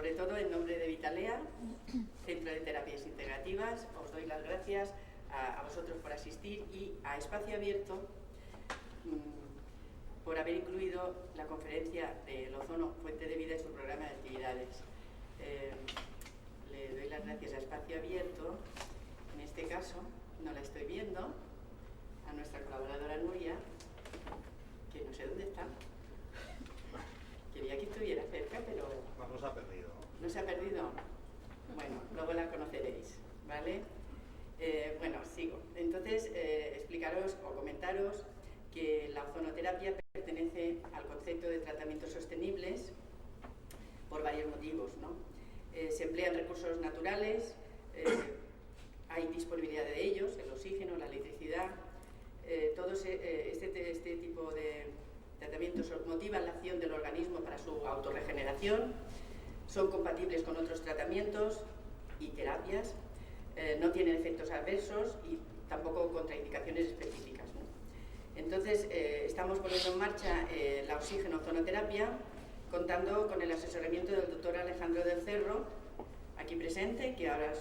sobre todo en nombre de Vitalea, Centro de Terapias Integrativas, os doy las gracias a vosotros por asistir y a Espacio Abierto por haber incluido la conferencia del ozono Fuente de Vida en su programa de actividades. Le doy las gracias a Espacio Abierto, en este caso no la estoy viendo, a nuestra colaboradora Nuria, que no sé dónde está. Quería que estuviera cerca, pero... No se ha perdido. ¿No se ha perdido? Bueno, luego la conoceréis, ¿vale? Bueno, sigo. Entonces, explicaros o comentaros que la ozonoterapia pertenece al concepto de tratamientos sostenibles por varios motivos, ¿no? Se emplean recursos naturales, hay disponibilidad de ellos, el oxígeno, la electricidad, este tipo de tratamientos motivan la acción del organismo para su autorregeneración, son compatibles con otros tratamientos y terapias, no tienen efectos adversos y tampoco contraindicaciones específicas, ¿no? Entonces, estamos poniendo en marcha la oxígeno-ozonoterapia, contando con el asesoramiento del doctor Alejandro del Cerro, aquí presente, que ahora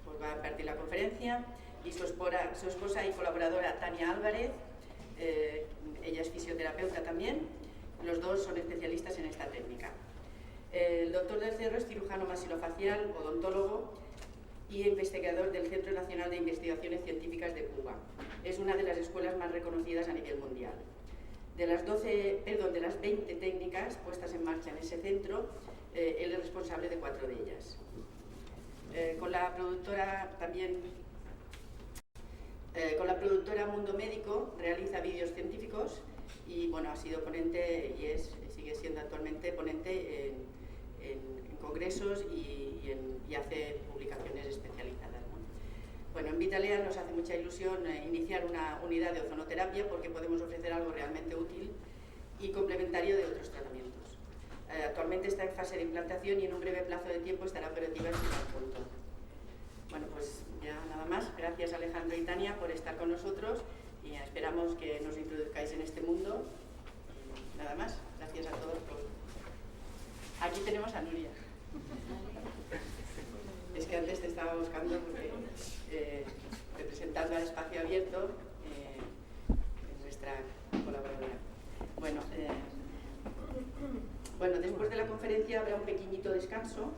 os va a impartir la conferencia, y su esposa y colaboradora Tania Álvarez. Ella es fisioterapeuta también, los dos son especialistas en esta técnica. El doctor del Cerro es cirujano maxilofacial, odontólogo y investigador del Centro Nacional de Investigaciones Científicas de Cuba. Es una de las escuelas más reconocidas a nivel mundial. De las 20 técnicas puestas en marcha en ese centro, él es responsable de 4 de ellas. Con la productora Mundo Médico realiza vídeos científicos y bueno, ha sido ponente y sigue siendo actualmente ponente en congresos y hace publicaciones especializadas, ¿no? Bueno, en Vitalea nos hace mucha ilusión iniciar una unidad de ozonoterapia porque podemos ofrecer algo realmente útil y complementario de otros tratamientos. Actualmente está en fase de implantación y en un breve plazo de tiempo estará operativa en su conjunto. Bueno, pues ya nada más. Gracias Alejandro y Tania por estar con nosotros y esperamos que nos introduzcáis en este mundo. Nada más. Gracias a todos por... Aquí tenemos a Nuria. Es que antes te estaba buscando porque representando al Espacio Abierto, nuestra colaboradora. Bueno, después de la conferencia habrá un pequeñito descanso,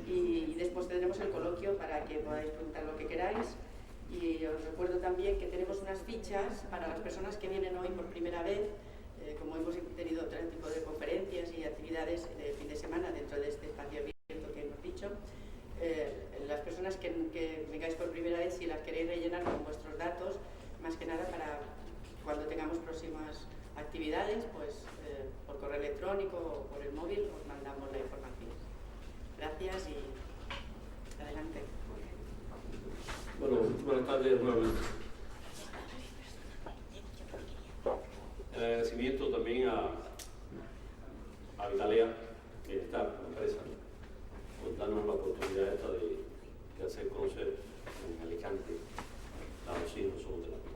y después tendremos el coloquio para que podáis preguntar lo que queráis. Y os recuerdo también que tenemos unas fichas para las personas que vienen hoy por primera vez, como hemos tenido otro tipo de conferencias y actividades de fin de semana dentro de este espacio abierto que hemos dicho. Las personas que vengáis por primera vez, si las queréis rellenar con vuestros datos, más que nada para cuando tengamos próximas actividades, pues por correo electrónico o por el móvil os mandamos la información. Gracias y adelante. Bueno, buenas tardes nuevamente. El agradecimiento también a Vitalea, que está la empresa, por darnos la oportunidad esta de hacer conocer en Alicante la oxígeno-ozonoterapia.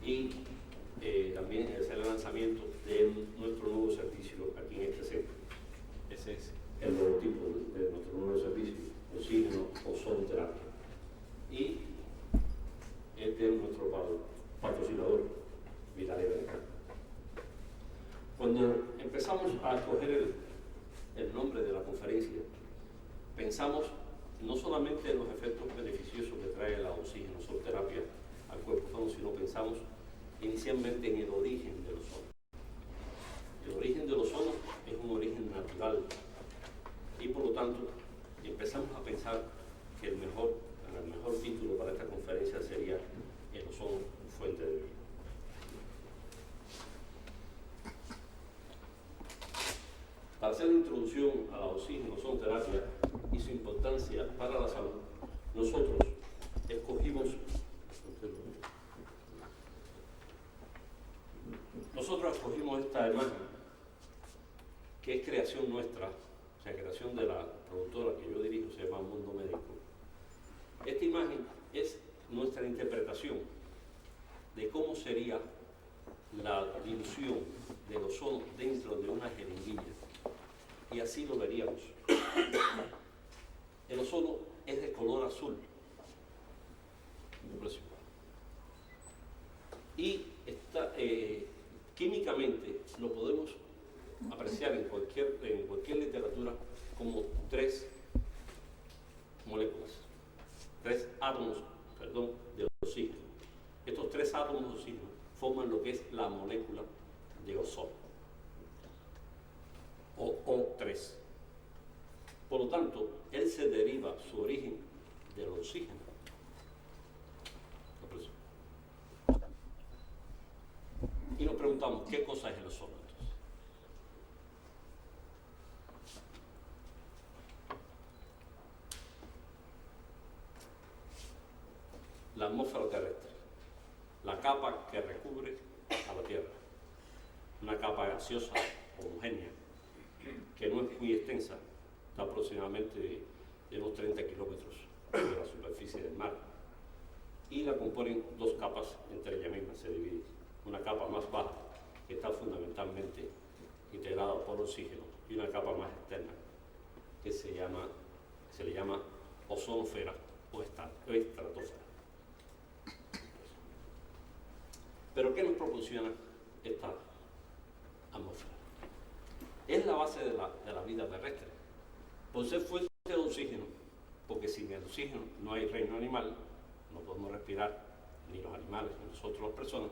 Y también hacer el lanzamiento de nuestro nuevo servicio aquí en este centro. Ese es el logotipo de nuestro nuevo servicio, oxígeno-ozonoterapia. Y este es nuestro patrocinador, Vitalea. Cuando empezamos a escoger el nombre de la conferencia, pensamos no solamente en los efectos beneficiosos que trae la oxígeno-ozonoterapia al cuerpo humano, sino pensamos inicialmente en el origen del ozono. El origen del ozono es un origen natural y por lo tanto empezamos a pensar que el mejor título para esta conferencia sería el ozono, fuente de vida. Para hacer la introducción a la oxígeno-ozonoterapia y su importancia para la salud, nosotros escogimos esta imagen, que es creación nuestra, o sea, creación de la productora que yo dirijo, se llama Mundo Médico. Esta imagen es nuestra interpretación de cómo sería la dilución del ozono dentro de una jeringuilla. y así lo veríamos. El ozono es de color azul. Y químicamente lo podemos apreciar en cualquier literatura como tres moléculas, tres átomos, de oxígeno. Estos tres átomos de oxígeno forman lo que es la molécula de ozono, o O3. Por lo tanto, él se deriva su origen del oxígeno. Y nos preguntamos, ¿qué cosa es el ozono entonces? La atmósfera terrestre, la capa que recubre a la Tierra, una capa gaseosa, homogénea, que no es muy extensa, está aproximadamente de unos 30 kilómetros de la superficie del mar, y la componen dos capas, entre ellas mismas se divide. Una capa más baja, que está fundamentalmente integrada por oxígeno, y una capa más externa, que se le llama ozonosfera o estratosfera. Pero ¿qué nos proporciona esta atmósfera? Es la base de la vida terrestre. Por ser fuente de oxígeno, porque sin el oxígeno no hay reino animal, no podemos respirar, ni los animales, ni nosotros las personas,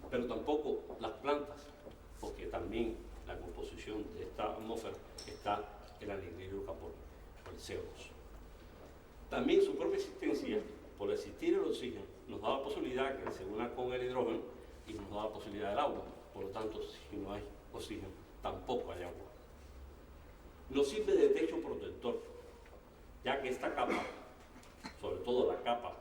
pero tampoco las plantas, porque también la composición de esta atmósfera está el anhídrido de carbono, o el CO2. También su propia existencia, por existir el oxígeno, nos da la posibilidad que se una con el hidrógeno y nos da la posibilidad del agua. Por lo tanto, si no hay oxígeno, tampoco hay agua. Nos sirve de techo protector, ya que esta capa, sobre todo la capa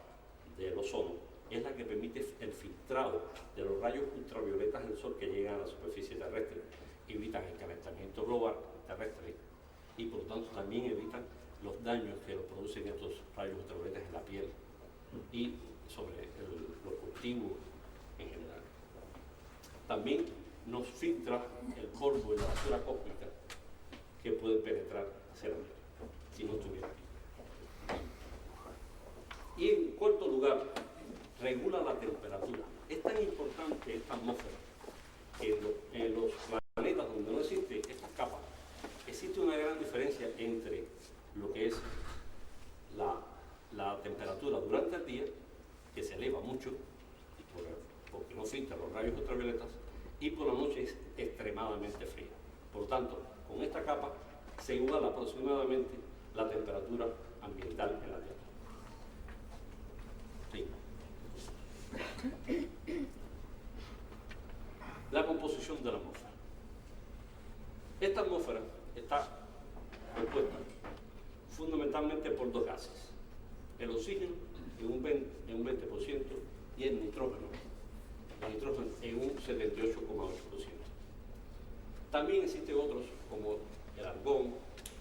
del ozono, es la que permite el filtrado de los rayos ultravioletas del sol que llegan a la superficie terrestre, evitan el calentamiento global terrestre y por lo tanto también evitan los daños que producen estos rayos ultravioletas en la piel y sobre los cultivos en general. También nos filtra el polvo y la basura cósmica que puede penetrar hacia la Tierra si no estuviera aquí. Y en cuarto lugar, regula la temperatura. Es tan importante esta atmósfera que en los planetas donde no existe estas capas, existe una gran diferencia entre lo que es la temperatura durante el día, que se eleva mucho, porque no filtra los rayos ultravioletas, y por la noche es extremadamente fría. Por lo tanto, con esta capa se iguala aproximadamente la temperatura ambiental en la Tierra. Sí. La composición de la atmósfera. Esta atmósfera está compuesta fundamentalmente por dos gases: el oxígeno en un 20% y el nitrógeno en un 78,8%. También existen otros como el argón,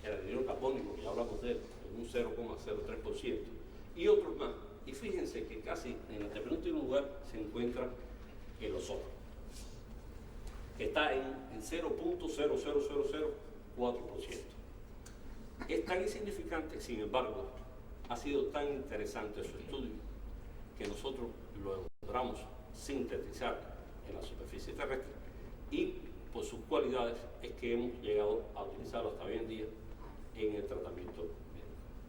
el anhídrido carbónico, que ya hablamos de él, en un 0,03%, y otros más. Y fíjense que casi en el penúltimo lugar se encuentra el ozono, que está en 0,00004%. Es tan insignificante, sin embargo, ha sido tan interesante su estudio que nosotros lo logramos sintetizar en la superficie terrestre y por sus cualidades es que hemos llegado a utilizarlo hasta hoy en día en el tratamiento médico.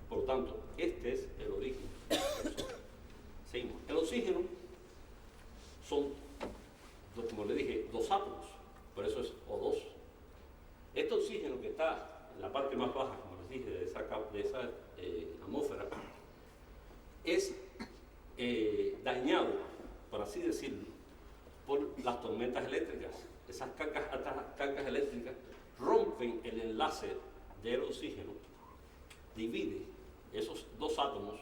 Por lo tanto, este es el origen del ozono. Seguimos. El oxígeno son, como le dije, dos átomos, por eso es O2. Este oxígeno que está en la parte más baja, como les dije, de esa atmósfera, es dañado, por así decirlo, por las tormentas eléctricas. Esas cargas eléctricas rompen el enlace del oxígeno, divide esos dos átomos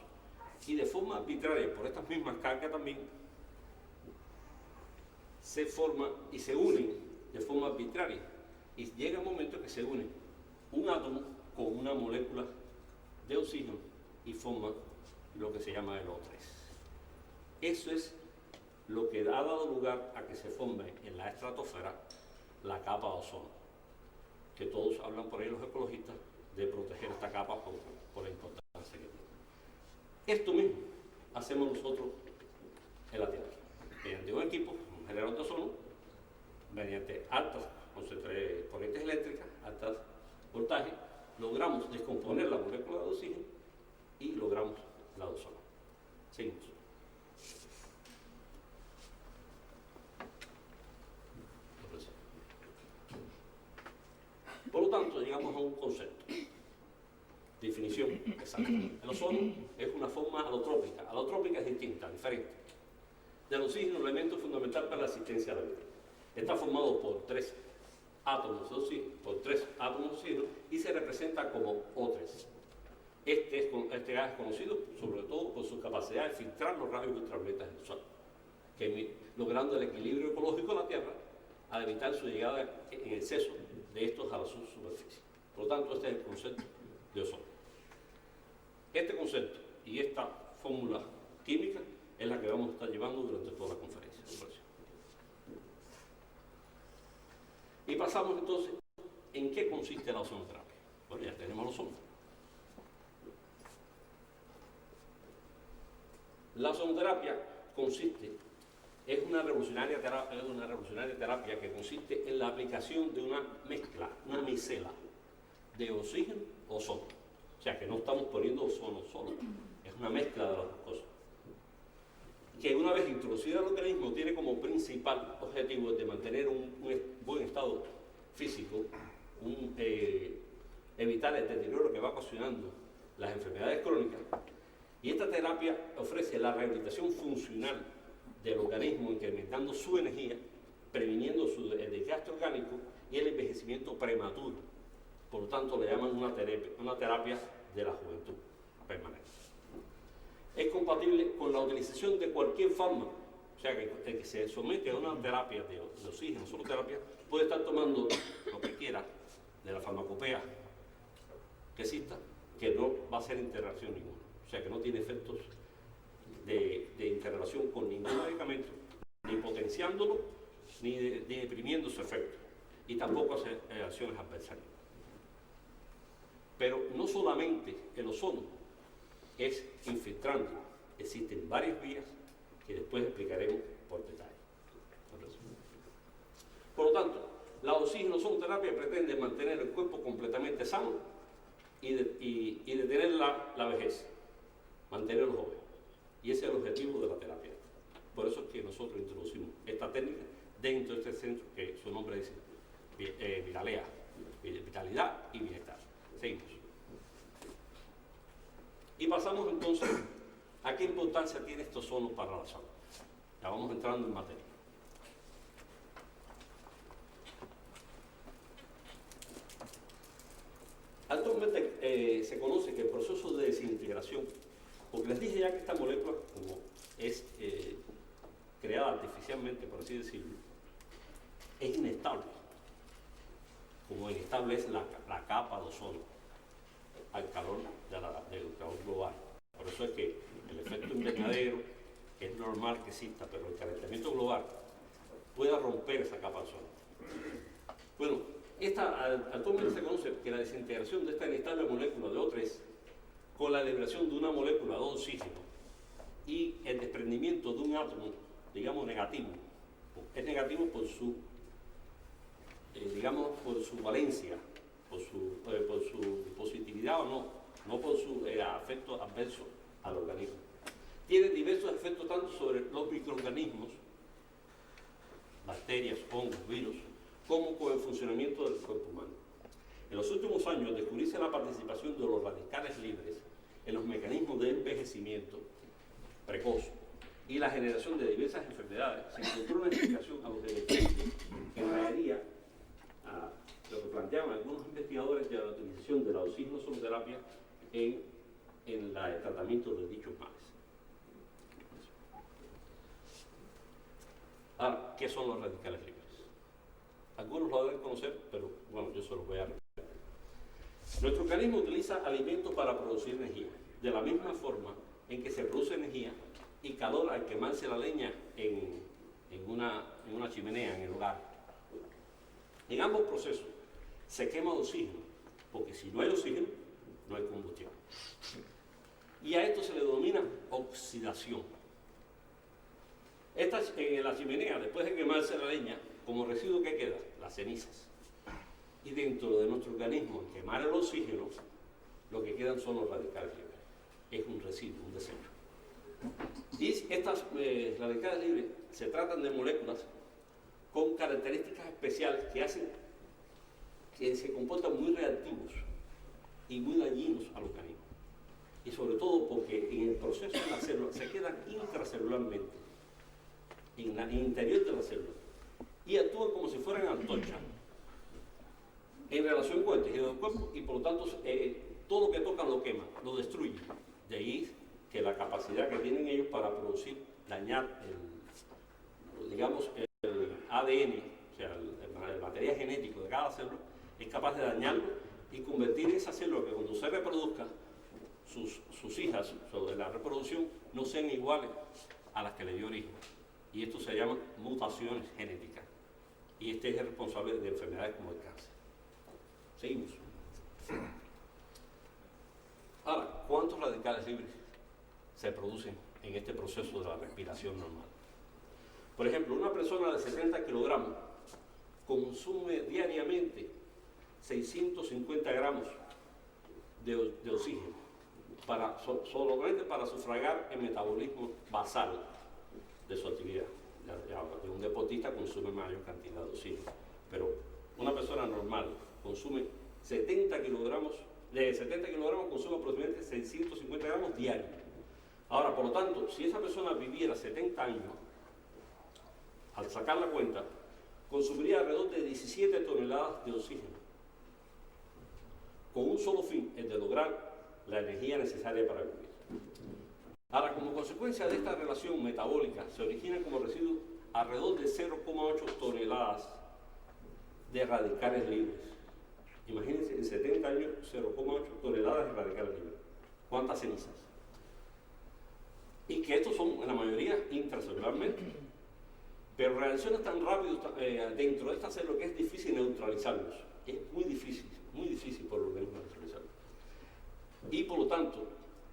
y de forma arbitraria, por estas mismas cargas también, se forman y se unen de forma arbitraria. Y llega un momento que se une un átomo con una molécula de oxígeno y forma lo que se llama el O3. Eso es lo que ha dado lugar a que se forme en la estratosfera la capa de ozono. que todos hablan por ahí los ecologistas, de proteger esta capa por la importancia que tiene. Esto mismo hacemos nosotros en la Tierra, mediante un equipo, un generador de ozono, mediante altas corrientes eléctricas, altas voltajes, logramos descomponer la molécula de oxígeno y logramos la de ozono. Seguimos. Por lo tanto, llegamos a un concepto. Definición exacta. El ozono es una forma alotrópica. Alotrópica es distinta, diferente. Del oxígeno, un elemento fundamental para la existencia de la vida. Está formado por tres átomos de oxígeno y se representa como O3. Este gas es conocido sobre todo por su capacidad de filtrar los rayos ultravioletas del Sol, logrando el equilibrio ecológico de la Tierra al evitar su llegada en exceso de estos a la superficie. Por lo tanto, este es el concepto de ozono. Este concepto y esta fórmula química es la que vamos a estar llevando durante toda la conferencia. Y pasamos entonces, ¿en qué consiste la ozonoterapia? Bueno, ya tenemos el ozono. La ozonoterapia es una revolucionaria terapia que consiste en la aplicación de una mezcla, una micela de oxígeno-ozono. O sea, que no estamos poniendo ozono solo, es una mezcla de las dos cosas. Que una vez introducida al organismo tiene como principal objetivo de mantener un buen estado físico, evitar el deterioro que va ocasionando las enfermedades crónicas. Y esta terapia ofrece la rehabilitación funcional del organismo, incrementando su energía, previniendo el desgaste orgánico y el envejecimiento prematuro. Por lo tanto, le llaman una terapia de la juventud permanente. Es compatible con la utilización de cualquier fármaco. O sea, que el que se somete a una terapia de oxígeno, solo terapia, puede estar tomando lo que quiera de la farmacopea que exista, que no va a hacer interacción ninguna. O sea, que no tiene efectos de interrelación con ningún medicamento, ni potenciándolo, ni deprimiendo su efecto, y tampoco hace acciones adversarias. Pero no solamente el ozono es infiltrante, existen varias vías que después explicaremos por detalle. Por lo tanto, la oxígeno-ozonoterapia pretende mantener el cuerpo completamente sano y detener la vejez, mantenerlo joven. Y ese es el objetivo de la terapia. Por eso es que nosotros introducimos esta técnica dentro de este centro que su nombre dice Vitalea, vitalidad y bienestar. Seguimos. Y pasamos entonces a qué importancia tiene este ozono para la salud. Ya vamos entrando en materia. Actualmente se conoce que el proceso de desintegración, porque les dije ya que esta molécula, como es creada artificialmente, por así decirlo, es inestable, como inestable es la capa de ozono al calor del calor global. Por eso es que el efecto invernadero es normal que exista, pero el calentamiento global pueda romper esa capa de ozono. Bueno, actualmente se conoce que la desintegración de esta inestable molécula de O3 con la liberación de una molécula de oxígeno y el desprendimiento de un átomo, digamos, negativo, es negativo por su, por su valencia, por su positividad o no por su efecto adverso al organismo. Tiene diversos efectos tanto sobre los microorganismos, bacterias, hongos, virus, como con el funcionamiento del cuerpo humano. En los últimos años, al descubrirse la participación de los radicales libres en los mecanismos de envejecimiento precoz y la generación de diversas enfermedades, se encontró una explicación a los beneficios que traería a lo que planteaban algunos investigadores de la utilización de la oxígeno-ozonoterapia en el tratamiento de dichos males. Ahora, ¿qué son los radicales libres? Algunos lo deben conocer, pero bueno, yo se los voy a repetir. Nuestro organismo utiliza alimentos para producir energía, de la misma forma en que se produce energía y calor al quemarse la leña en una chimenea en el hogar. En ambos procesos se quema oxígeno, porque si no hay oxígeno, no hay combustión. Y a esto se le denomina oxidación. En la chimenea, después de quemarse la leña, como residuo, ¿qué queda? Las cenizas. Y dentro de nuestro organismo, al quemar el oxígeno, lo que quedan son los radicales libres. Es un residuo, un desecho. Y estas radicales libres se tratan de moléculas con características especiales que hacen que se comportan muy reactivos y muy dañinos al organismo. Y sobre todo porque en el proceso de la célula se quedan intracelularmente, en el interior de la célula, y actúan como si fueran antorchas en relación con el tejido del cuerpo, y por lo tanto todo lo que tocan lo quema, lo destruye. De ahí que la capacidad que tienen ellos para producir, dañar el ADN, o sea, el material genético de cada célula, es capaz de dañarlo y convertir esa célula que cuando se reproduzca, sus hijas sobre la reproducción no sean iguales a las que le dio origen. Y esto se llama mutaciones genéticas. Y este es el responsable de enfermedades como el cáncer. Seguimos. Ahora, ¿cuántos radicales libres se producen en este proceso de la respiración normal? Por ejemplo, una persona de 70 kilogramos consume diariamente 650 gramos de oxígeno solamente para sufragar el metabolismo basal de su actividad. Un deportista consume mayor cantidad de oxígeno, pero una persona normal consume 70 kilogramos consume aproximadamente 650 gramos diarios. Ahora, por lo tanto, si esa persona viviera 70 años, al sacar la cuenta, consumiría alrededor de 17 toneladas de oxígeno, con un solo fin, el de lograr la energía necesaria para vivir. Ahora, como consecuencia de esta relación metabólica, se origina como residuo alrededor de 0,8 toneladas de radicales libres. Imagínense, en 70 años, 0,8 toneladas de radicales libres. ¿Cuántas cenizas? Y que estos son, en la mayoría, intracelularmente. Pero reaccionan tan rápido dentro de esta célula que es difícil neutralizarlos. Es muy difícil por el organismo neutralizarlos. Y por lo tanto,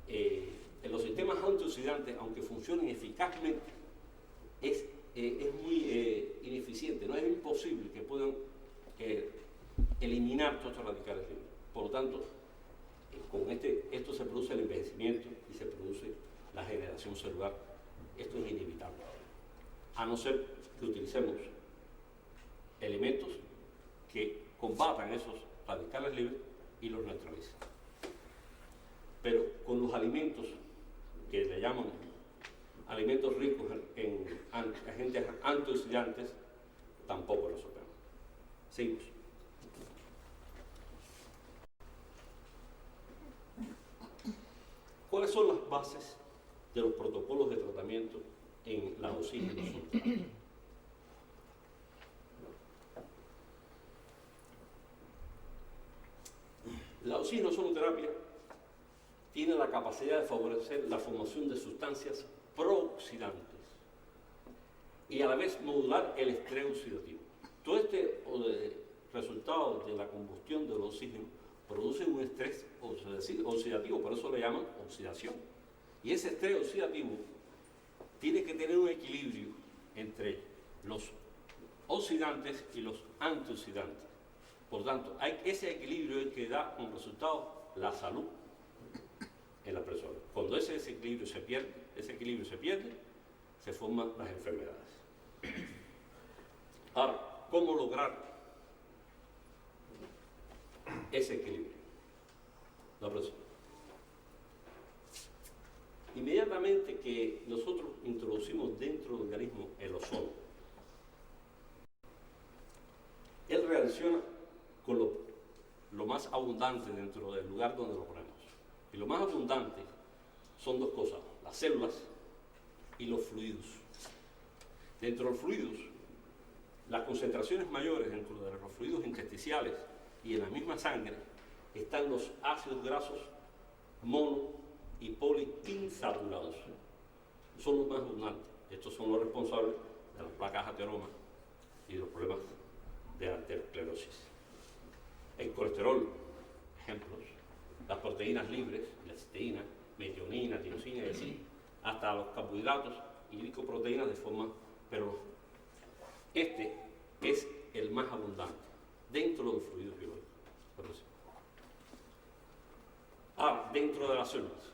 en los sistemas antioxidantes, aunque funcionen eficazmente, es muy ineficiente, no es imposible que puedan eliminar todos estos radicales libres. Por lo tanto, con esto se produce el envejecimiento y se produce la generación celular. Esto es inevitable, a no ser que utilicemos elementos que combatan esos radicales libres y los neutralicen. Pero con los alimentos que le llaman alimentos ricos en agentes antioxidantes, tampoco resolvemos. Seguimos. ¿Cuáles son las bases de los protocolos de tratamiento en la oxigenoterapia? La oxigenoterapia tiene la capacidad de favorecer la formación de sustancias prooxidantes y a la vez modular el estrés oxidativo. Todo resultado de la combustión del oxígeno produce un estrés oxidativo, por eso le llaman oxidación. Y ese estrés oxidativo tiene que tener un equilibrio entre los oxidantes y los antioxidantes. Por tanto, ese equilibrio es el que da como resultado la salud en la persona. Cuando ese equilibrio se pierde, se forman las enfermedades. Ahora, ¿cómo lograr ese equilibrio? La persona. Inmediatamente que nosotros introducimos dentro del organismo el ozono, él reacciona con lo más abundante dentro del lugar donde lo ponemos. Y lo más abundante son dos cosas, las células y los fluidos. Dentro de los fluidos, las concentraciones mayores dentro de los fluidos intersticiales y en la misma sangre están los ácidos grasos mono y poliinsaturados. Son los más abundantes. Estos son los responsables de las placas ateromas y de los problemas de arteriosclerosis. el colesterol, ejemplos, las proteínas libres, la cisteína, metionina, tirosina y así, hasta los carbohidratos y glicoproteínas de forma, pero este es el más abundante dentro de los fluidos biológicos. Dentro de las células.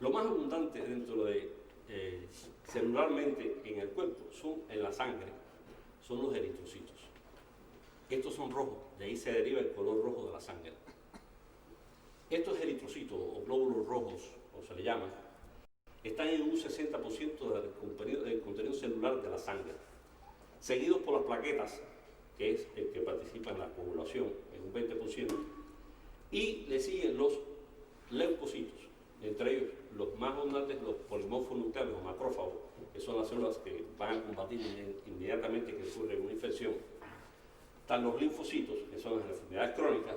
Lo más abundante dentro de celularmente en el cuerpo, en la sangre, son los eritrocitos. Estos son rojos, de ahí se deriva el color rojo de la sangre. Estos eritrocitos o glóbulos rojos, como se le llaman, están en un 60% del contenido celular de la sangre, seguidos por las plaquetas, que es el que participa en la coagulación, en un 20%, y le siguen los leucocitos, entre ellos los más abundantes, los polimorfos nucleares o macrófagos, que son las células que van a combatir inmediatamente que ocurre una infección. Están los linfocitos, que son las enfermedades crónicas,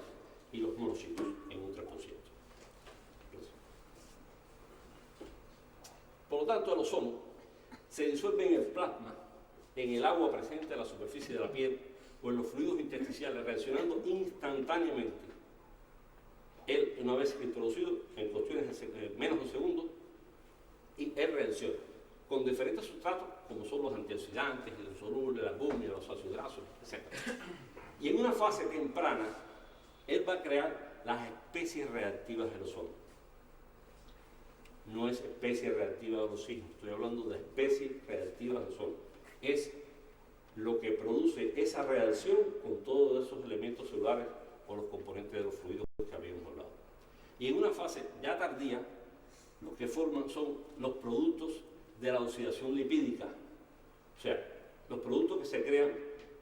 y los monocitos en un 3%. Por lo tanto, el ozono se disuelve en el plasma, en el agua presente en la superficie de la piel o en los fluidos intersticiales, reaccionando instantáneamente. Él, una vez introducido en cuestiones de menos de un segundo, y él reacciona con diferentes sustratos, como son los antioxidantes, el insoluble, la albúmina, los ácidos grasos, etc. Y en una fase temprana, él va a crear las especies reactivas del ozono. No es especie reactiva del oxígeno, estoy hablando de especies reactivas del ozono. Es lo que produce esa reacción con todos esos elementos celulares o los componentes de los fluidos que habíamos hablado. Y en una fase ya tardía, lo que forman son los productos de la oxidación lipídica, o sea, los productos que se crean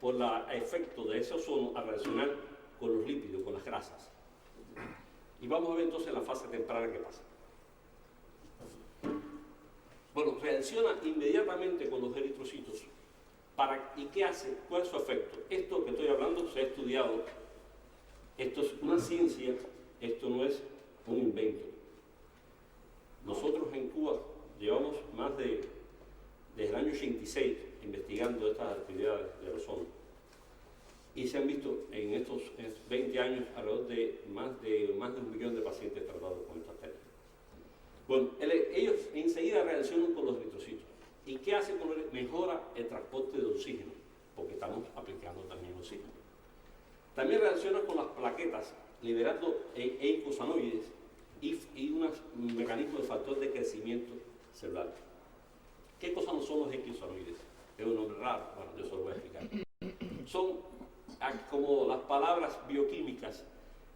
por el efecto de ese ozono a reaccionar con los lípidos, con las grasas. Y vamos a ver entonces la fase temprana qué pasa. Bueno, reacciona inmediatamente con los eritrocitos. ¿Y qué hace? ¿Cuál es su efecto? Esto que estoy hablando se ha estudiado. Esto es una ciencia, esto no es un invento. Nosotros en Cuba llevamos más desde el año 86 investigando estas actividades del ozono. Y se han visto en estos 20 años alrededor de más de 1 millón de pacientes tratados con estas técnicas. Bueno, ellos enseguida reaccionan con los eritrocitos. ¿Y qué hace con él? Mejora el transporte de oxígeno, porque estamos aplicando también oxígeno. También reacciona con las plaquetas, liberando eicosanoides y unos mecanismos de factor de crecimiento celular. ¿Qué cosas no son los eicosanoides? Es un nombre raro, bueno, yo se lo voy a explicar. Son como las palabras bioquímicas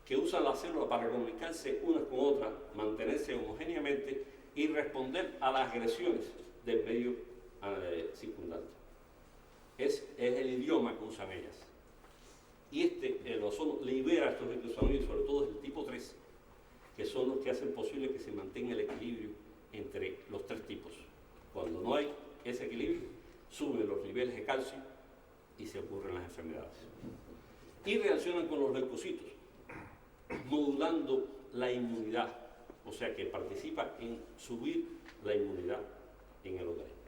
que usan las células para comunicarse unas con otras, mantenerse homogéneamente y responder a las agresiones del medio circundante. Es el idioma que usan ellas. Y el ozono libera estos eicosanoides, sobre todo del tipo 3, que son los que hacen posible que se mantenga el equilibrio entre los 3 tipos. Cuando no hay ese equilibrio, suben los niveles de calcio y se ocurren las enfermedades. Y reaccionan con los leucocitos, modulando la inmunidad, o sea que participa en subir la inmunidad en el organismo.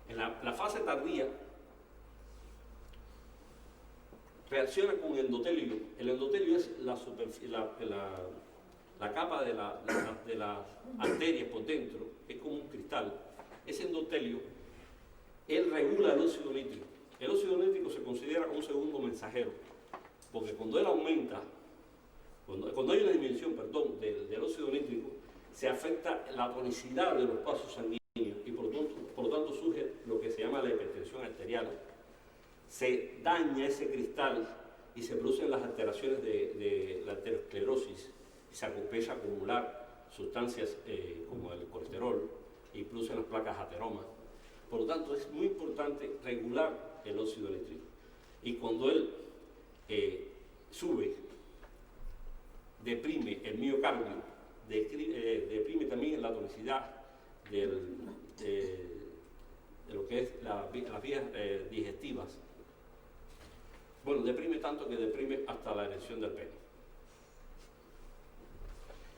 En la fase tardía, reacciona con el endotelio. El endotelio es la capa de las arterias por dentro, es como un cristal. Ese endotelio, él regula el óxido nítrico. El óxido nítrico se considera un segundo mensajero, porque cuando él aumenta, cuando hay una disminución, del óxido nítrico, se afecta la tonicidad de los vasos sanguíneos y por lo tanto surge lo que se llama la hipertensión arterial. Se daña ese cristal y se producen las alteraciones de la arteriosclerosis y se empieza a acumular sustancias como el colesterol y producen las placas ateromas. Por lo tanto, es muy importante regular el óxido nítrico. Y cuando él sube, deprime el miocardio, deprime también la tonicidad de lo que es las vías digestivas. Bueno, deprime tanto que deprime hasta la erección del pene.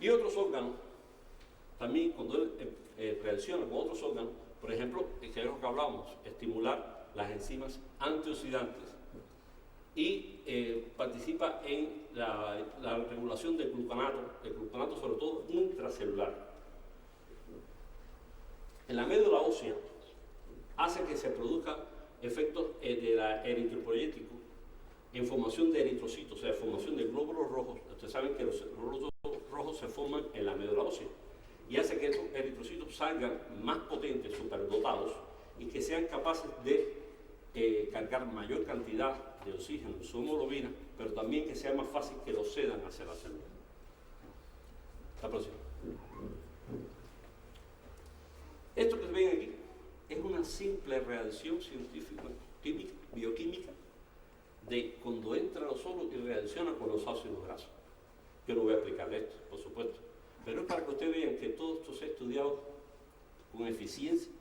Y otros órganos, también cuando él reacciona con otros órganos, por ejemplo, que es lo que hablábamos, estimular las enzimas antioxidantes y participa en la regulación del gluconato sobre todo intracelular. En la médula ósea hace que se produzcan efectos de la eritropoyético en formación de eritrocitos, o sea, formación de glóbulos rojos. Ustedes saben que los glóbulos rojos se forman en la médula ósea y hace que esos eritrocitos salgan más potentes, superdotados, y que sean capaces de cargar mayor cantidad de oxígeno en su hemoglobina, pero también que sea más fácil que lo cedan hacia la célula. La próxima. Esto que ven aquí es una simple reacción científica, química, bioquímica, de cuando entra el ozono y reacciona con los ácidos grasos. Yo no voy a explicarle esto, por supuesto, pero es para que ustedes vean que todo esto se ha estudiado con eficiencia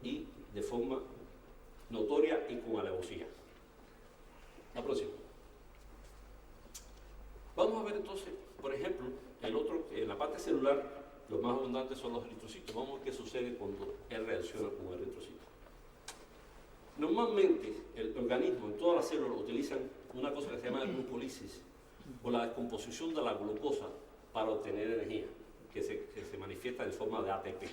y de forma notoria y con alevosía. La próxima. Vamos a ver entonces, por ejemplo, en la parte celular, los más abundantes son los eritrocitos. Vamos a ver qué sucede cuando él reacciona con el eritrocito. Normalmente, el organismo en todas las células utilizan una cosa que se llama glucólisis, o la descomposición de la glucosa para obtener energía, que se manifiesta en forma de ATP,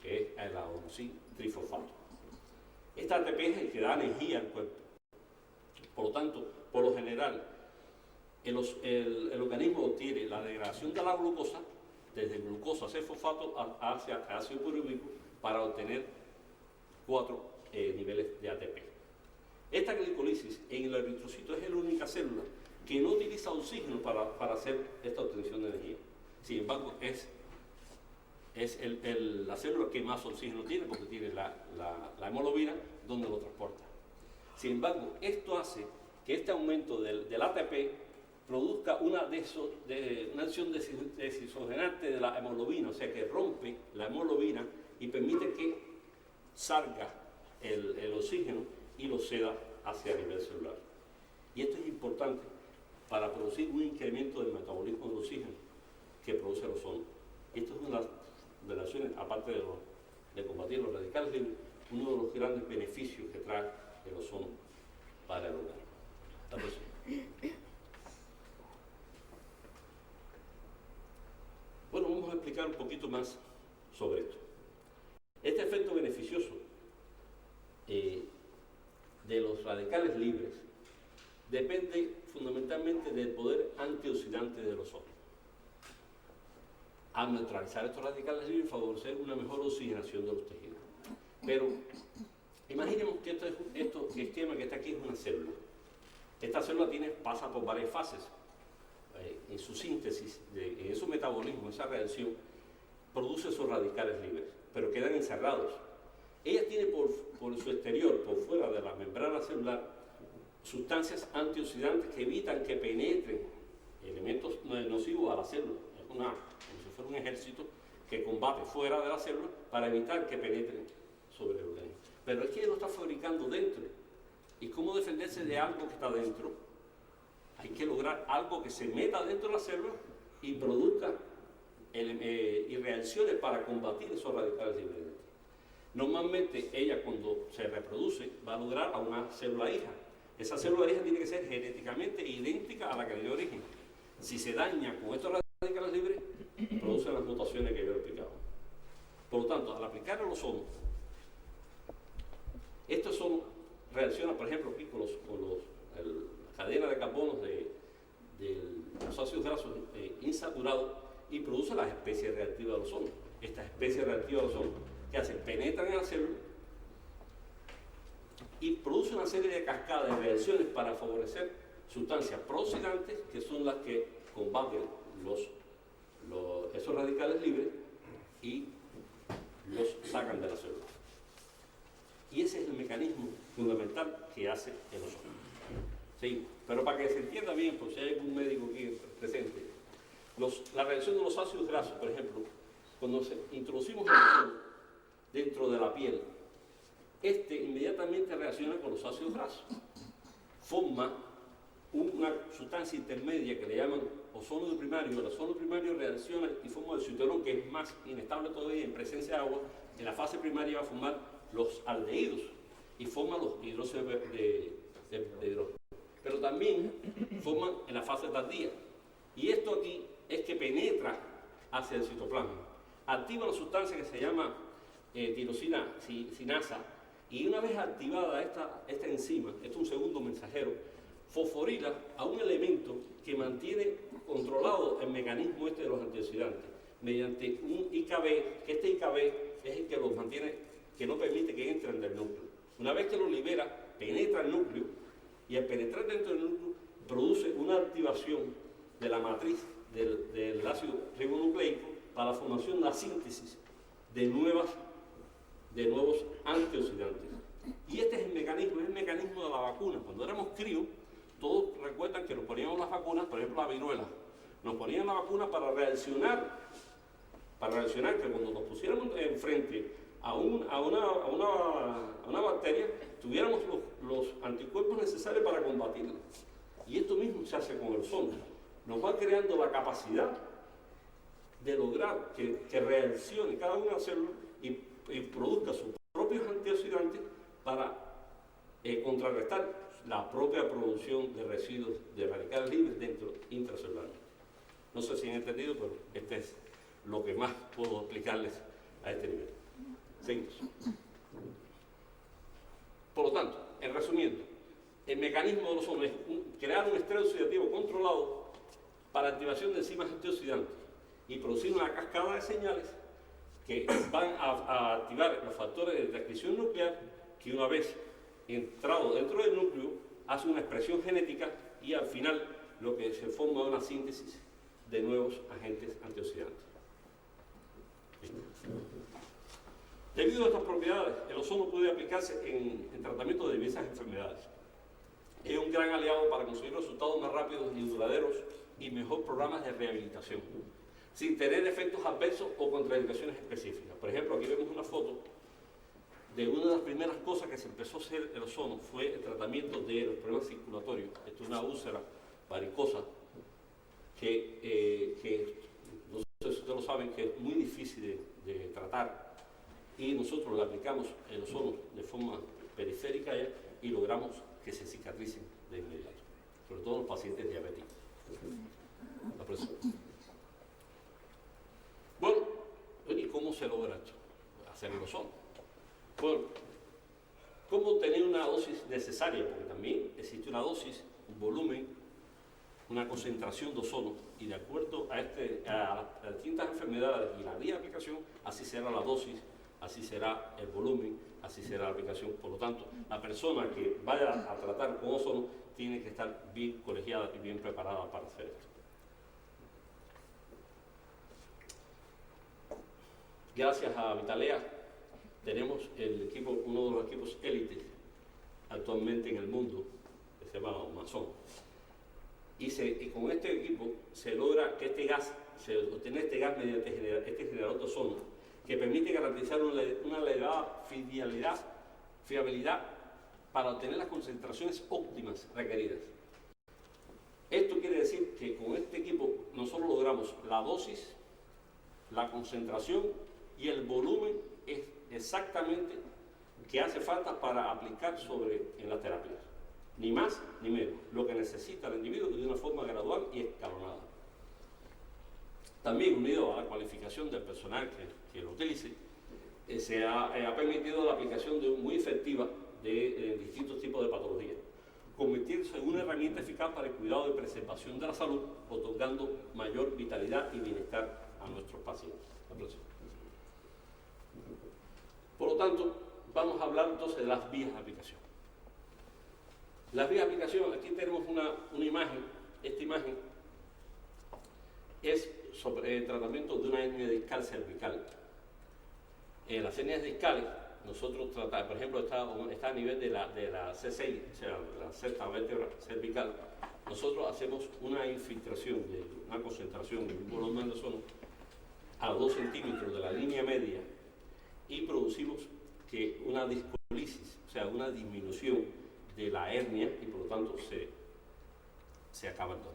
que es el adenosín-trifosfato. Este ATP es el que da energía al cuerpo. Por lo tanto, por lo general, el organismo obtiene la degradación de la glucosa, desde glucosa hacia fosfato hacia ácido piruvírico, para obtener 4 niveles de ATP. Esta glicólisis en el eritrocito es la única célula que no utiliza oxígeno para hacer esta obtención de energía. Sin embargo, es la célula que más oxígeno tiene, porque tiene la hemoglobina donde lo transporta. Sin embargo, esto hace que este aumento del ATP produzca una acción desoxigenante de la hemoglobina, o sea que rompe la hemoglobina y permite que salga el oxígeno y lo ceda hacia el nivel celular. Y esto es importante para producir un incremento del metabolismo del oxígeno que produce el ozono. Esto es una de las acciones, aparte de combatir los radicales libres, uno de los grandes beneficios que trae el ozono para el organismo. La próxima. Bueno, vamos a explicar un poquito más sobre esto. Este efecto beneficioso de los radicales libres depende fundamentalmente del poder antioxidante del ozono. Al neutralizar estos radicales libres, favorecer una mejor oxigenación de los tejidos. Pero imaginemos que este esquema que está aquí es una célula. Esta célula pasa por varias fases. En su síntesis, en su metabolismo, esa reacción, produce esos radicales libres, pero quedan encerrados. Ella tiene por su exterior, por fuera de la membrana celular, sustancias antioxidantes que evitan que penetren elementos nocivos a la célula. Es como si fuera un ejército que combate fuera de la célula para evitar que penetren sobre el organismo. Pero es que ella lo está fabricando dentro. ¿Y cómo defenderse de algo que está dentro? Hay que lograr algo que se meta dentro de la célula y produzca y reaccione para combatir esos radicales libres. Normalmente ella, cuando se reproduce, va a lograr a una célula hija. Esa célula hija tiene que ser genéticamente idéntica a la que le dio origen. Si se daña con estos radicales libres, producen las mutaciones que yo he explicado. Por lo tanto, al aplicar el ozono, estos son reaccionan, por ejemplo, aquí con la cadena de carbonos de los ácidos grasos insaturados y produce las especies reactivas del ozono. Estas especies reactivas del ozono, ¿qué hacen? Penetran en la célula y producen una serie de cascadas de reacciones para favorecer sustancias prooxidantes, que son las que combaten esos radicales libres y los sacan de la célula. Y ese es el mecanismo fundamental que hace el ozono. Sí, pero para que se entienda bien, por si hay algún médico aquí presente, la reacción de los ácidos grasos, por ejemplo, cuando introducimos el ozono dentro de la piel, inmediatamente reacciona con los ácidos grasos. Forma una sustancia intermedia que le llaman ozono primario. El ozono primario reacciona y forma el suiterón, que es más inestable todavía en presencia de agua. En la fase primaria va a formar los aldehídos y forma los hidróxidos de de hidrógeno. Pero también forman en la fase tardía. Y esto aquí es que penetra hacia el citoplasma. Activa una sustancia que se llama tirosina sinasa, y una vez activada esta enzima, este es un segundo mensajero, fosforila a un elemento que mantiene controlado el mecanismo de los antioxidantes mediante un IKB, que este IKB es el que los mantiene, que no permite que entren del núcleo. Una vez que lo libera, penetra el núcleo, y al penetrar dentro del núcleo produce una activación de la matriz del ácido ribonucleico para la formación, la síntesis de nuevos antioxidantes. Y este es el mecanismo de la vacuna. Cuando éramos críos, todos recuerdan que nos poníamos las vacunas, por ejemplo la viruela, nos ponían la vacuna para reaccionar, que cuando nos pusiéramos enfrente a una bacteria, tuviéramos los anticuerpos necesarios para combatirla. Y esto mismo se hace con el ozono. Nos va creando la capacidad de lograr que reaccione cada una célula y produzca sus propios antioxidantes para contrarrestar la propia producción de residuos de radicales libres dentro intracelularmente. No sé si han entendido, pero este es lo que más puedo explicarles a este nivel. Seguimos. Por lo tanto, en resumiendo, el mecanismo del ozono es crear un estrés oxidativo controlado para activación de enzimas antioxidantes y producir una cascada de señales que van a activar los factores de transcripción nuclear, que una vez entrado dentro del núcleo hace una expresión genética y al final lo que se forma es una síntesis de nuevos agentes antioxidantes. Debido a estas propiedades, el ozono puede aplicarse en tratamiento de diversas enfermedades. Es un gran aliado para conseguir resultados más rápidos y duraderos y mejor programas de rehabilitación, sin tener efectos adversos o contraindicaciones específicas. Por ejemplo, aquí vemos una foto de una de las primeras cosas que se empezó a hacer el ozono, fue el tratamiento de los problemas circulatorios. Esto es una úlcera varicosa que no sé si ustedes lo saben, que es muy difícil de tratar, y nosotros le aplicamos el ozono de forma periférica y logramos que se cicatricen de inmediato, sobre todo los pacientes diabéticos. La presión. Bueno, ¿y cómo se logra esto? Hacer el ozono. Bueno, ¿cómo obtener una dosis necesaria? Porque también existe una dosis, un volumen, una concentración de ozono, y de acuerdo a las distintas enfermedades y la vía de aplicación, así será la dosis, así será el volumen, así será la aplicación. Por lo tanto, la persona que vaya a tratar con ozono tiene que estar bien colegiada y bien preparada para hacer esto. Gracias a Vitalea tenemos uno de los equipos élites actualmente en el mundo, que se llama Amazon. Y con este equipo se logra que se obtiene este gas mediante este generador de ozono, que permite garantizar una elevada fiabilidad para obtener las concentraciones óptimas requeridas. Esto quiere decir que con este equipo no solo logramos la dosis, la concentración y el volumen es exactamente que hace falta para aplicar en las terapias. Ni más ni menos. Lo que necesita el individuo de una forma gradual y escalonada. También, unido a la cualificación del personal que lo utilice, se ha permitido la aplicación muy efectiva de distintos tipos de patologías, convirtiéndose en una herramienta eficaz para el cuidado y preservación de la salud, otorgando mayor vitalidad y bienestar a nuestros pacientes. La próxima. Por lo tanto, vamos a hablar entonces de las vías de aplicación. Las vías de aplicación, aquí tenemos una imagen. Esta imagen es sobre el tratamiento de una hernia discal cervical. En las hernias discales, nosotros tratamos, por ejemplo, está a nivel de la C6, o sea, la sexta vértebra cervical. Nosotros hacemos una infiltración, una concentración de un volumen de ozono a 2 centímetros de la línea media y producimos una discolisis, o sea, una disminución de la hernia, y por lo tanto se acaba el dolor.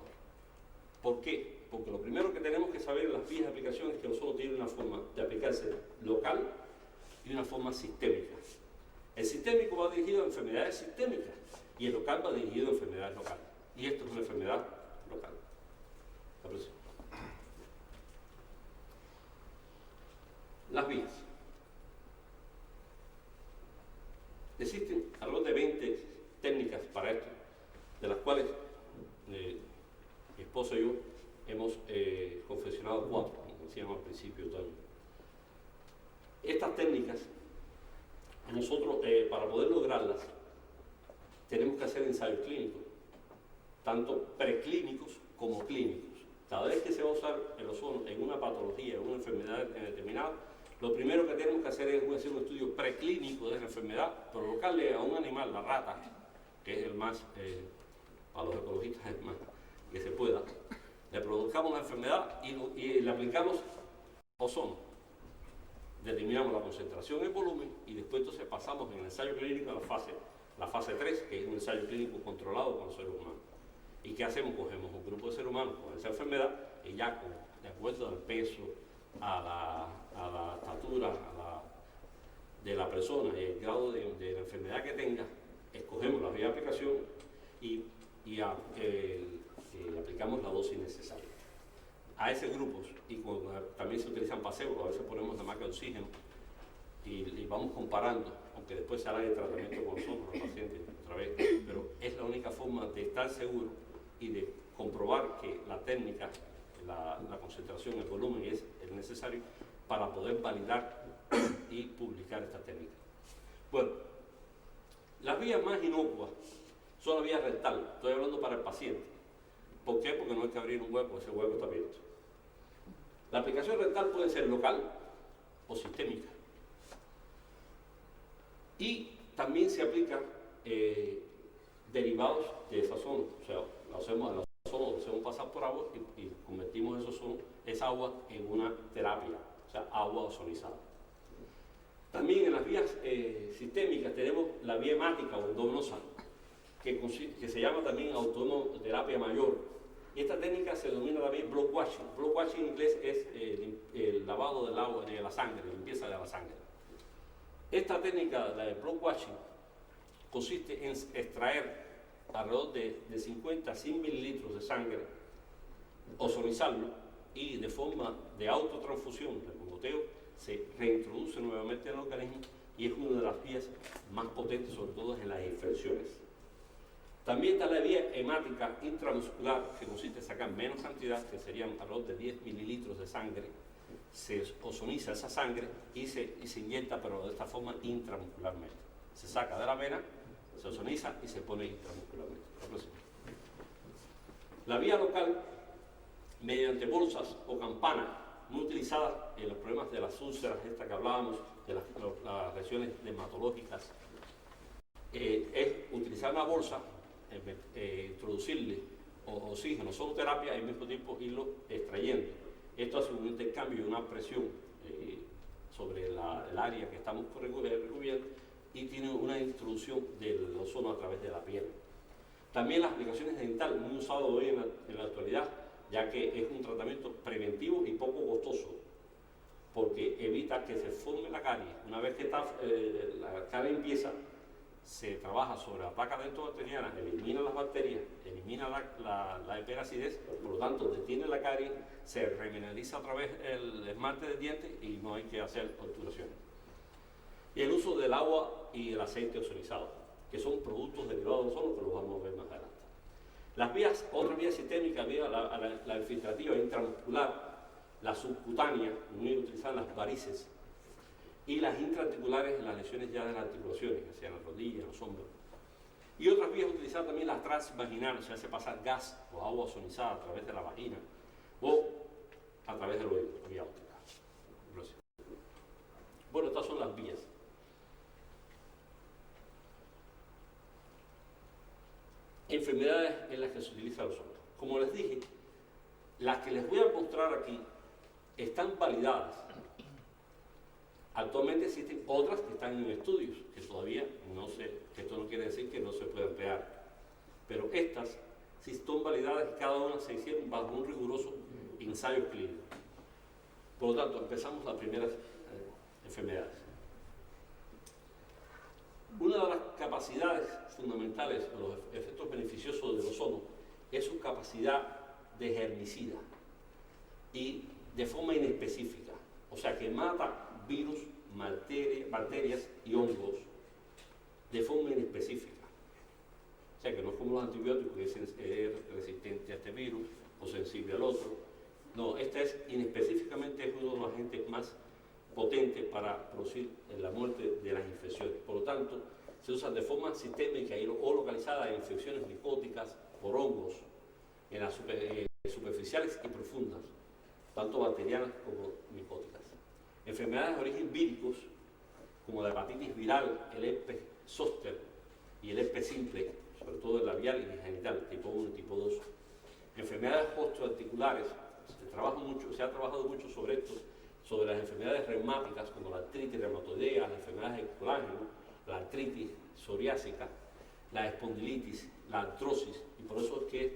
¿Por qué? Porque lo primero que tenemos que saber en las vías de aplicación es que el ozono tiene una forma de aplicarse local y una forma sistémica. El sistémico va dirigido a enfermedades sistémicas, y el local va dirigido a enfermedades locales. Y esto es una enfermedad local. La próxima. Las vías. Existen alrededor de 20 técnicas para esto, de las cuales mi esposa y yo hemos confeccionado 4, como decíamos al principio también. Estas técnicas, nosotros para poder lograrlas, tenemos que hacer ensayos clínicos, tanto preclínicos como clínicos. Cada vez que se va a usar el ozono en una patología, en una enfermedad determinada, lo primero que tenemos que hacer es hacer un estudio preclínico de esa enfermedad, provocarle a un animal, la rata, que es el más, para los ecologistas es el más que se pueda, le provocamos la enfermedad y le aplicamos ozono. Determinamos la concentración, el volumen, y después entonces pasamos en el ensayo clínico a la fase 3, que es un ensayo clínico controlado con los seres humanos. ¿Y qué hacemos? Cogemos un grupo de seres humanos con esa enfermedad y ya de acuerdo al peso, a la estatura de la persona y el grado de la enfermedad que tenga, escogemos la vía de aplicación y aplicamos la dosis necesaria. A ese grupo, y también se utilizan placebos, a veces ponemos la marca de oxígeno y vamos comparando, aunque después se haga el tratamiento con nosotros, los pacientes, otra vez, pero es la única forma de estar seguro y de comprobar que la técnica, la concentración, el volumen es el necesario para poder validar y publicar esta técnica. Bueno, las vías más inocuas son las vías rectal, estoy hablando para el paciente. ¿Por qué? Porque no hay que abrir un hueco, ese hueco está abierto. La aplicación rectal puede ser local o sistémica. Y también se aplican derivados de esa zona, o sea, lo hacemos pasar por agua y convertimos esa agua en una terapia, o sea, agua ozonizada. También en las vías sistémicas tenemos la vía hemática o endovenosa, que se llama también autoterapia mayor. Y esta técnica se denomina también blood washing. Blood washing en inglés es el lavado del agua, de la sangre, la limpieza de la sangre. Esta técnica, la de blood washing, consiste en extraer alrededor de 50 a 100 mililitros de sangre, ozonizarlo y de forma de autotransfusión, de goteo, se reintroduce nuevamente en el organismo y es una de las vías más potentes, sobre todo en las infecciones. También está la vía hemática intramuscular, que consiste en sacar menos cantidad, que serían alrededor de 10 mililitros de sangre. Se ozoniza esa sangre y se inyecta, pero de esta forma intramuscularmente. Se saca de la vena, se ozoniza y se pone intramuscularmente. La vía local, mediante bolsas o campanas, muy utilizadas en los problemas de las úlceras, esta que hablábamos, de las lesiones dermatológicas, es utilizar una bolsa, introducirle oxígeno, sonoterapia y al mismo tiempo irlo extrayendo. Esto hace un intercambio y una presión sobre el área que estamos recubriendo y tiene una introducción del ozono a través de la piel. También las aplicaciones dentales, muy usado hoy en la actualidad, ya que es un tratamiento preventivo y poco costoso, porque evita que se forme la carie. Una vez que la carie empieza, se trabaja sobre la placa dentobacteriana, elimina las bacterias, elimina la hiperacidez, por lo tanto detiene la carie, se remineraliza otra vez el esmalte de dientes y no hay que hacer obturaciones. Y el uso del agua y el aceite ozonizado, que son productos derivados del ozono que los vamos a ver más adelante. Otras vías sistémicas, la infiltrativa intramuscular, la subcutánea, muy utilizada en las varices, y las intraarticulares en las lesiones ya de las articulaciones, que sean las rodillas, los hombros. Y otras vías utilizadas también las transvaginales, se hace pasar gas o agua ozonizada a través de la vagina o a través del oído, vía óptica. Bueno, estas son las vías. Enfermedades en las que se utiliza el ozono. Como les dije, las que les voy a mostrar aquí están validadas. Actualmente existen otras que están en estudios, que todavía no sé, que esto no quiere decir que no se pueda emplear. Pero estas sí están validadas y cada una se hicieron bajo un riguroso ensayo clínico. Por lo tanto, empezamos las primeras enfermedades. Una de las capacidades fundamentales, los efectos beneficiosos del ozono, es su capacidad de germicida y de forma inespecífica, o sea que mata virus, bacterias y hongos de forma inespecífica. O sea que no es como los antibióticos, que es resistente a este virus o sensible al otro. No, esta es inespecíficamente, es uno de los agentes más potentes para producir la muerte de las infecciones. Por lo tanto, se usa de forma sistémica o localizada en infecciones micóticas por hongos, en las superficiales y profundas, tanto bacterianas como micóticas. Enfermedades de origen víricos, como la hepatitis viral, el herpes zóster y el herpes simple, sobre todo el labial y el genital, tipo 1 y tipo 2. Enfermedades osteoarticulares, se ha trabajado mucho sobre esto, sobre las enfermedades reumáticas como la artritis reumatoidea, las enfermedades de colágeno, la artritis psoriásica, la espondilitis, la artrosis, y por eso es que es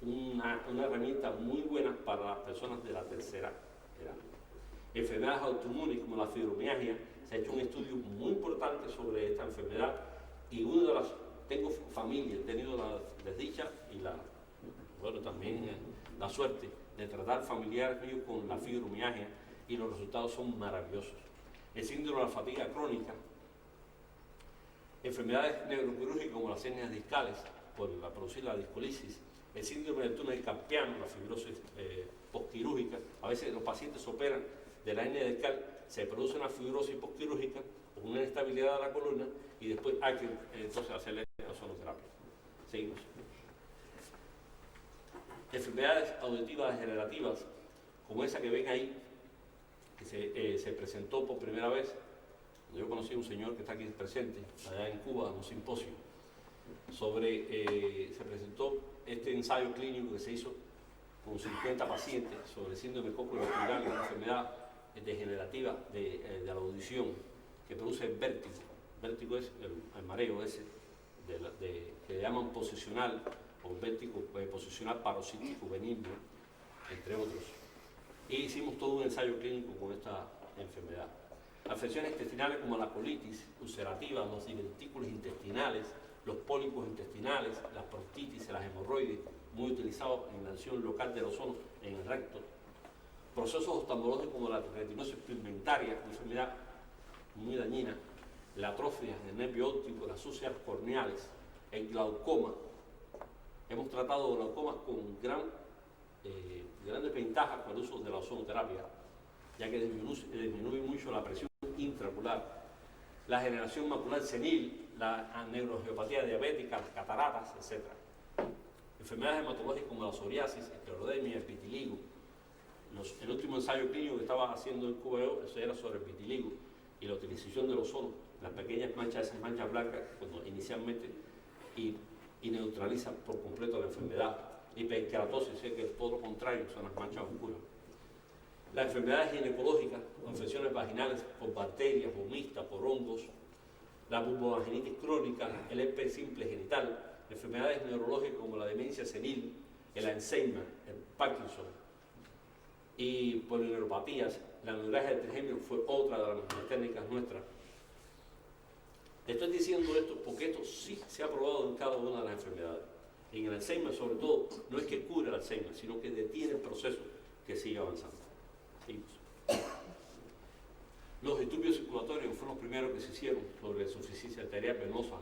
una herramienta muy buena para las personas de la tercera edad. Enfermedades autoinmunes como la fibromialgia, se ha hecho un estudio muy importante sobre esta enfermedad y tengo familia, he tenido la desdicha y también la suerte de tratar familiares míos con la fibromialgia y los resultados son maravillosos. El síndrome de la fatiga crónica, enfermedades neuroquirúrgicas como las hernias discales por producir la discolisis, el síndrome del túnel carpiano, la fibrosis postquirúrgica. A veces los pacientes operan de la hernia discal, se produce una fibrosis postquirúrgica con una inestabilidad de la columna y después hay que entonces hacerle ozonoterapia. Seguimos. Enfermedades auditivas degenerativas, como esa que ven ahí, que se presentó por primera vez. Yo conocí a un señor que está aquí presente, allá en Cuba, en un simposio, se presentó este ensayo clínico que se hizo con 50 pacientes sobre síndrome cochleo-vestibular, una enfermedad degenerativa de la audición que produce vértigo. Vértigo es el mareo ese, que le llaman posicional, o vértigo posicional parasítico benigno, entre otros. Y hicimos todo un ensayo clínico con esta enfermedad. Afecciones intestinales como la colitis ulcerativa, los divertículos intestinales, los pólipos intestinales, las proctitis, las hemorroides, muy utilizados en la acción local del ozono en el recto. Procesos oftalmológicos como la retinosis pigmentaria, una enfermedad muy dañina, la atrofia del nervio óptico, las úlceras corneales, el glaucoma. Hemos tratado glaucomas con grandes ventajas con el uso de la ozonoterapia, ya que disminuye mucho la presión intraocular, la generación macular senil, la neuroangiopatía diabética, las cataratas, etc. Enfermedades hematológicas como la psoriasis, esclerodermia, el vitiligo. El último ensayo clínico que estaba haciendo en Cuba, eso era sobre el vitiligo y la utilización del ozono, las pequeñas manchas, esas manchas blancas, cuando inicialmente, y neutralizan por completo la enfermedad. Hiperkeratosis, que es todo lo contrario, son las manchas oscuras. Las enfermedades ginecológicas, infecciones vaginales por bacterias, por mixtas, por hongos, la vulvovaginitis crónica, el herpes simple genital, enfermedades neurológicas como la demencia senil, el Alzheimer, el Parkinson, y polineuropatías, la neuralgia del trigémino fue otra de las técnicas nuestras. Estoy diciendo esto porque esto sí se ha probado en cada una de las enfermedades. En el Alzheimer, sobre todo, no es que cure el Alzheimer, sino que detiene el proceso que sigue avanzando. Seguimos. Los estudios circulatorios fueron los primeros que se hicieron sobre la insuficiencia arterial venosa,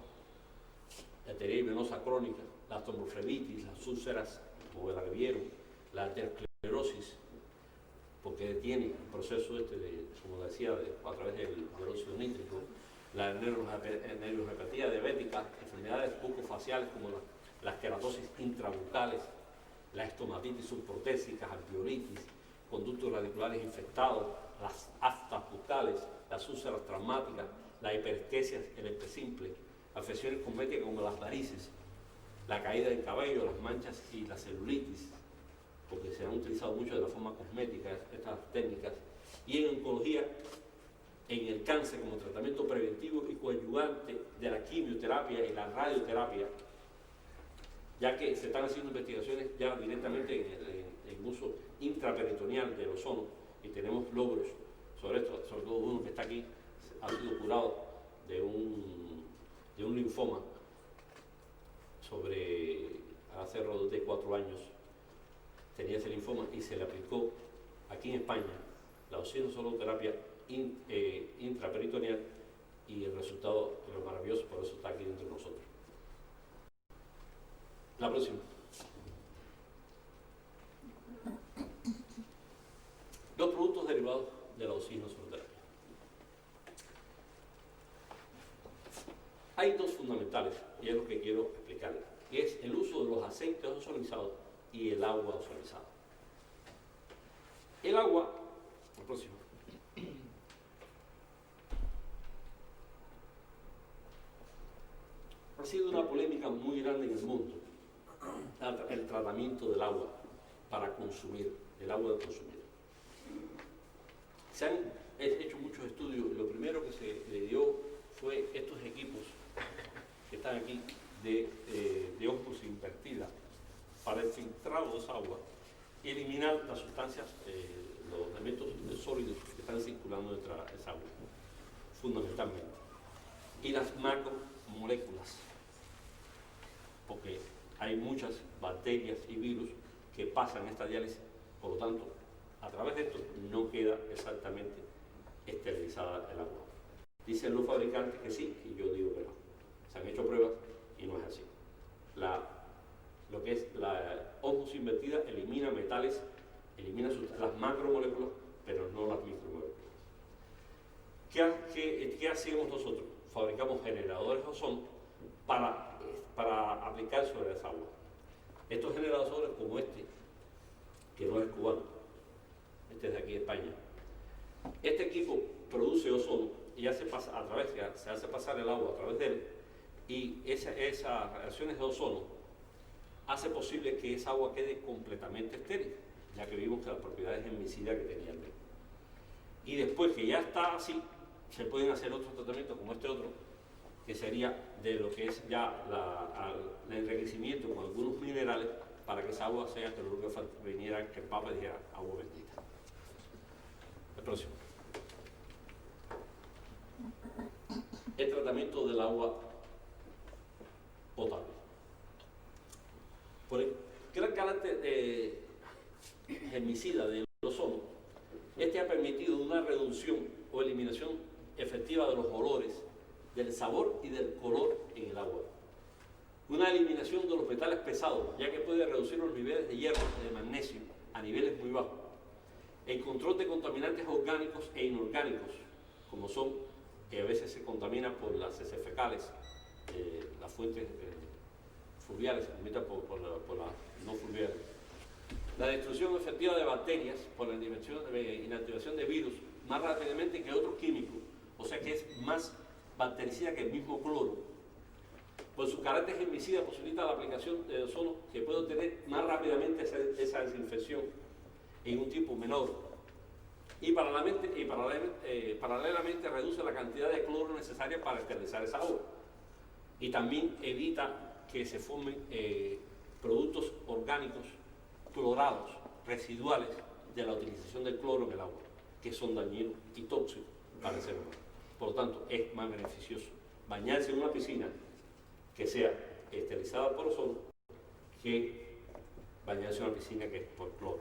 la arterial venosa crónica, la tromboflebitis, las úlceras, como la que vieron, la arteriosclerosis, porque detiene el proceso como decía, a través del óxido nítrico, la neuropatía diabética, enfermedades bucofaciales como las queratosis intrabucales, la estomatitis subprotésica, alveolitis, conductos radiculares infectados, las aftas bucales, las úlceras traumáticas, la hiperestesia, el herpes simple, afecciones cosméticas como las varices, la caída del cabello, las manchas y la celulitis, porque se han utilizado mucho de la forma cosmética estas técnicas, y en oncología, en el cáncer como tratamiento preventivo y coadyuvante de la quimioterapia y la radioterapia, ya que se están haciendo investigaciones ya directamente en uso intraperitoneal del ozono y tenemos logros sobre esto, sobre todo uno que está aquí ha sido curado de un de un linfoma hace alrededor de 4 años, tenía ese linfoma y se le aplicó aquí en España la oxinoterapia intraperitoneal y el resultado es maravilloso, por eso está aquí dentro de nosotros. La próxima. Los productos derivados de la oxinoterapia. Hay dos fundamentales, y es lo que quiero explicarles, que es el uso de los aceites ozonizados y el agua ozonizada. El agua, el próximo. Ha sido una polémica muy grande en el mundo, el tratamiento del agua para consumir, el agua de consumir. Se han hecho muchos estudios, lo primero que se le dio fue estos equipos que están aquí de ósmosis invertida para el filtrado de esa agua y eliminar las sustancias, los elementos sólidos que están circulando dentro de esa agua, fundamentalmente. Y las macromoléculas, porque hay muchas bacterias y virus que pasan esta diálisis, por lo tanto, a través de esto no queda exactamente esterilizada el agua. Dicen los fabricantes que sí, y yo digo que no. Se han hecho pruebas y no es así. Lo que es la ósmosis invertida elimina metales, elimina las macromoléculas, pero no las micromoléculas. ¿Qué hacemos nosotros? Fabricamos generadores de ozono para aplicar sobre esa agua. Estos generadores como este, que no es cubano, este es de aquí de España, este equipo produce ozono y se hace pasar el agua a través de él, y esas reacciones de ozono hace posible que esa agua quede completamente estéril, ya que vimos que las propiedades herbicidas que tenía el medio. Y después que ya está así, se pueden hacer otros tratamientos como este otro, que sería de lo que es ya el enriquecimiento con algunos minerales para que esa agua sea que lo que viniera, que el Papa dijera agua bendita. El próximo. El tratamiento del agua potable. Por el gran carácter herbicida del ozono, este ha permitido una reducción o eliminación efectiva de los olores, del sabor y del color en el agua. Una eliminación de los metales pesados, ya que puede reducir los niveles de hierro y de magnesio a niveles muy bajos. El control de contaminantes orgánicos e inorgánicos, como son, que a veces se contaminan por las heces fecales, las fuentes fluviales, se contaminan por las no fluviales. La destrucción efectiva de bacterias por la inactivación de virus más rápidamente que otros químicos, o sea que es más bactericida que el mismo cloro. Por su carácter herbicida posibilita la aplicación de ozono que puede obtener más rápidamente esa desinfección en un tiempo menor. Y paralelamente reduce la cantidad de cloro necesaria para esterilizar esa agua. Y también evita que se formen productos orgánicos clorados, residuales de la utilización del cloro en el agua, que son dañinos y tóxicos para el ser humano. Por lo tanto, es más beneficioso bañarse en una piscina que sea esterilizada por ozono que bañarse en una piscina que es por cloro.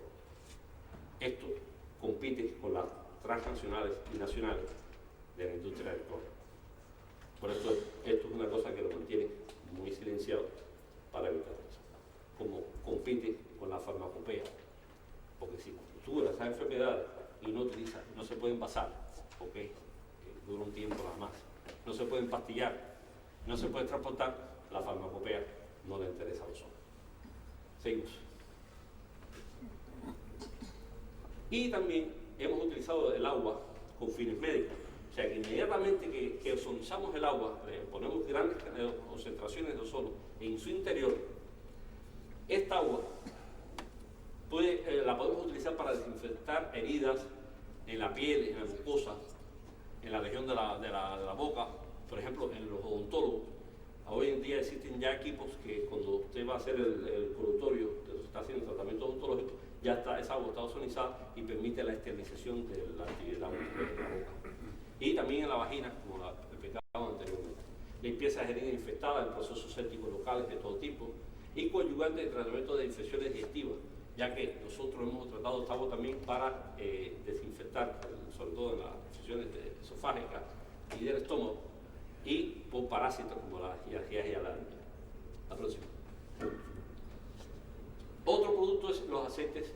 Esto compite con las transnacionales y nacionales de la industria del cloro. Por eso esto es una cosa que lo mantiene muy silenciado para evitar eso. Como compite con la farmacopea, porque si tú las enfermedades y no utilizas, no se pueden pasar, porque dura un tiempo nada más, no se pueden pastillar, no se puede transportar, la farmacopea no le interesa a nosotros. Seguimos. Y también hemos utilizado el agua con fines médicos. O sea que inmediatamente que ozonizamos el agua, ponemos grandes concentraciones de ozono en su interior, esta agua la podemos utilizar para desinfectar heridas en la piel, en la mucosa, en la región de la boca, por ejemplo, en los odontólogos. Hoy en día existen ya equipos que cuando usted va a hacer el colutorio, está haciendo tratamiento odontológico, ya esa agua está ozonizada y permite la esterilización de la boca. Y también en la vagina, como lo explicaba anteriormente. limpieza de jeringas infectadas en procesos sépticos locales de todo tipo y coadyuvante de tratamiento de infecciones digestivas, ya que nosotros hemos tratado estamos también para desinfectar, sobre todo en las infecciones esofágicas y del estómago, y por parásitos como las giardias y alarmias. La próxima. Otro producto es los aceites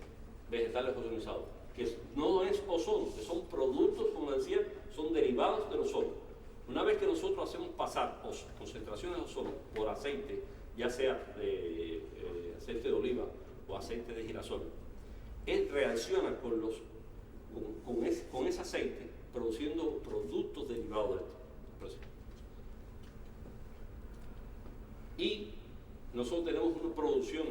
vegetales ozonizados, que no es ozono, que son productos, como decía, son derivados del ozono. Una vez que nosotros hacemos pasar concentraciones de ozono por aceite, ya sea de aceite de oliva o aceite de girasol, él reacciona con ese aceite produciendo productos derivados de esto. Y nosotros tenemos una producción,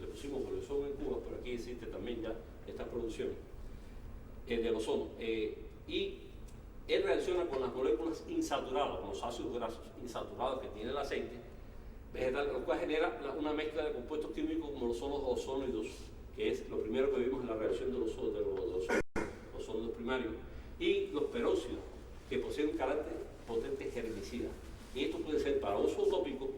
le pusimos por el ozono en Cuba, pero aquí existe también ya esta producción del ozono. Y él reacciona con las moléculas insaturadas, con los ácidos grasos insaturados que tiene el aceite vegetal, lo cual genera una mezcla de compuestos químicos como lo son los ozónidos, que es lo primero que vimos en la reacción de los ozónidos primarios, y los peróxidos, que poseen un carácter potente herbicida. Y esto puede ser para uso tópico,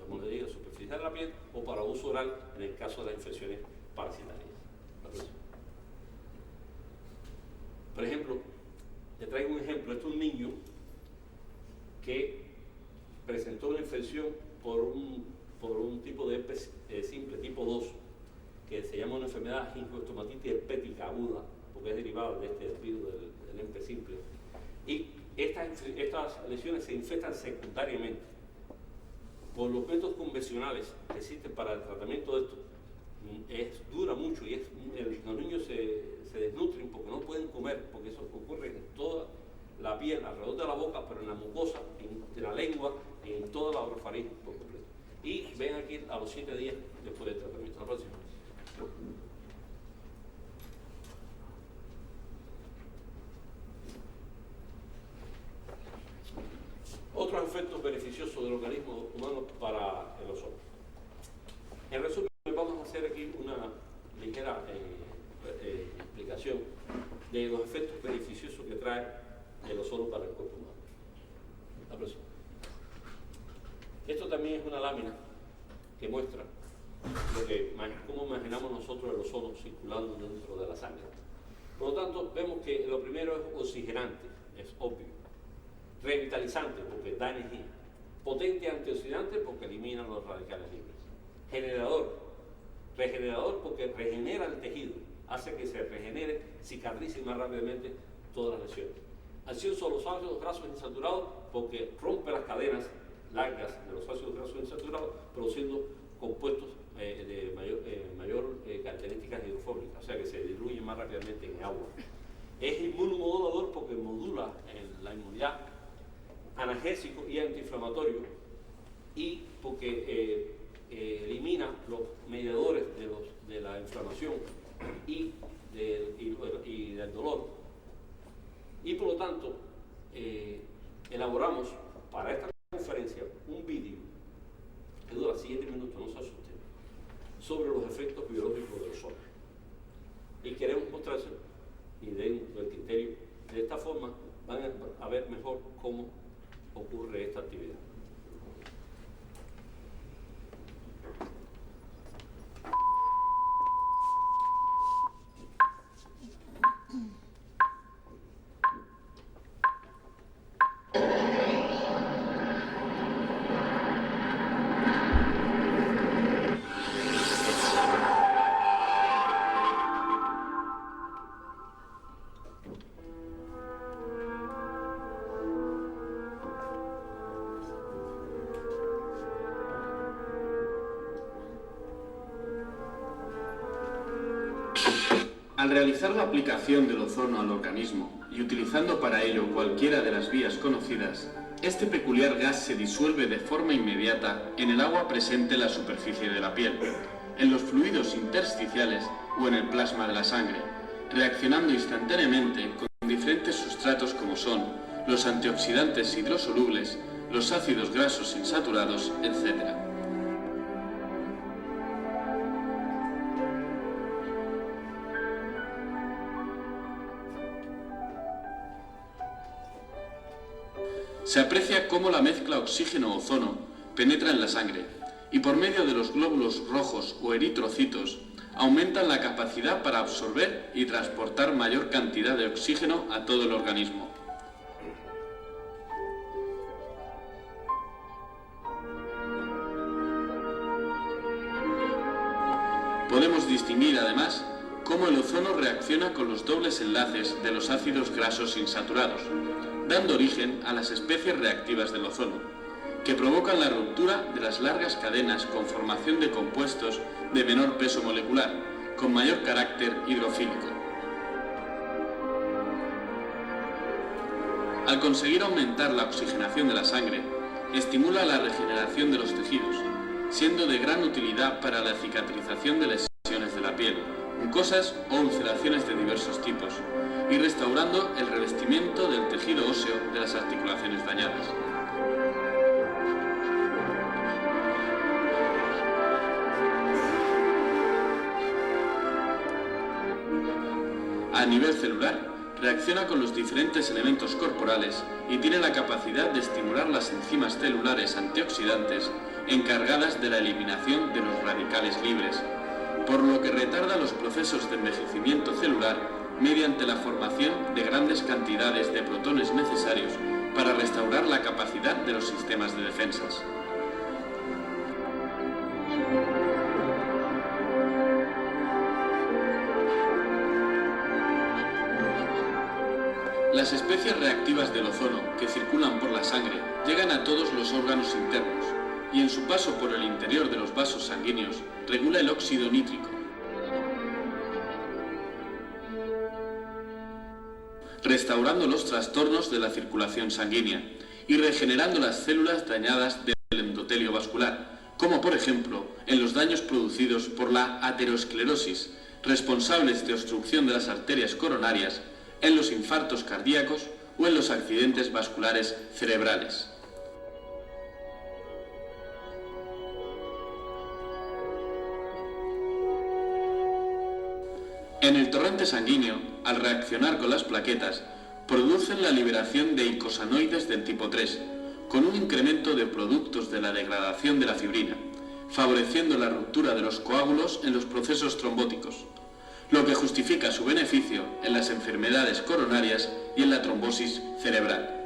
como le digo, superficial de la piel, o para uso oral en el caso de las infecciones parasitarias. Por ejemplo, le traigo un ejemplo. Este es un niño que presentó una infección por un tipo de herpes simple, tipo 2, que se llama una enfermedad gingiostomatitis herpética aguda, porque es derivada de este virus del herpes simple. Y estas lesiones se infectan secundariamente. Por los métodos convencionales que existen para el tratamiento de esto, dura mucho y los niños se desnutren porque no pueden comer, porque eso ocurre en toda la piel, alrededor de la boca, pero en la mucosa, en la lengua, en toda la orofaringe por completo. Y ven aquí a los 7 días después del tratamiento. La próxima. Otros efectos beneficiosos del organismo humano para el ozono. En resumen, vamos a hacer aquí una ligera explicación de los efectos beneficiosos que trae el ozono para el cuerpo humano. La próxima. Esto también es una lámina que muestra cómo imaginamos nosotros el ozono circulando dentro de la sangre. Por lo tanto, vemos que lo primero es oxigenante, es obvio. Revitalizante, porque da energía. Potente antioxidante, porque elimina los radicales libres. Generador. Regenerador, porque regenera el tejido, hace que se regenere, cicatrice más rápidamente todas las lesiones. Acción sobre los ácidos grasos insaturados, porque rompe las cadenas largas de los ácidos grasos insaturados, produciendo compuestos de mayor características hidrofóbicas, o sea que se diluyen más rápidamente en agua. Es inmunomodulador porque modula la inmunidad, analgésico y antiinflamatorio, y porque elimina los mediadores de la inflamación y del dolor. Y por lo tanto, elaboramos para esta conferencia un vídeo que dura 7 minutos, no se asusten, sobre los efectos biológicos del ozono. Y queremos mostrárselo y dentro del criterio. De esta forma van a ver mejor cómo ocurre esta actividad. Al realizar la aplicación del ozono al organismo y utilizando para ello cualquiera de las vías conocidas, este peculiar gas se disuelve de forma inmediata en el agua presente en la superficie de la piel, en los fluidos intersticiales o en el plasma de la sangre, reaccionando instantáneamente con diferentes sustratos como son los antioxidantes hidrosolubles, los ácidos grasos insaturados, etc. Se aprecia cómo la mezcla oxígeno-ozono penetra en la sangre y por medio de los glóbulos rojos o eritrocitos aumentan la capacidad para absorber y transportar mayor cantidad de oxígeno a todo el organismo. Podemos distinguir además cómo el ozono reacciona con los dobles enlaces de los ácidos grasos insaturados, dando origen a las especies reactivas del ozono, que provocan la ruptura de las largas cadenas con formación de compuestos de menor peso molecular, con mayor carácter hidrofílico. Al conseguir aumentar la oxigenación de la sangre, estimula la regeneración de los tejidos, siendo de gran utilidad para la cicatrización de lesiones de la piel, mucosas o ulceraciones de diversos tipos, y restaurando el revestimiento del tejido óseo de las articulaciones dañadas. A nivel celular, reacciona con los diferentes elementos corporales y tiene la capacidad de estimular las enzimas celulares antioxidantes encargadas de la eliminación de los radicales libres, por lo que retarda los procesos de envejecimiento celular mediante la formación de grandes cantidades de protones necesarios para restaurar la capacidad de los sistemas de defensas. Las especies reactivas del ozono que circulan por la sangre llegan a todos los órganos internos y en su paso por el interior de los vasos sanguíneos regula el óxido nítrico, restaurando los trastornos de la circulación sanguínea y regenerando las células dañadas del endotelio vascular, como por ejemplo en los daños producidos por la aterosclerosis, responsables de obstrucción de las arterias coronarias, en los infartos cardíacos o en los accidentes vasculares cerebrales. En el torrente sanguíneo, al reaccionar con las plaquetas, producen la liberación de eicosanoides del tipo 3, con un incremento de productos de la degradación de la fibrina, favoreciendo la ruptura de los coágulos en los procesos trombóticos, lo que justifica su beneficio en las enfermedades coronarias y en la trombosis cerebral.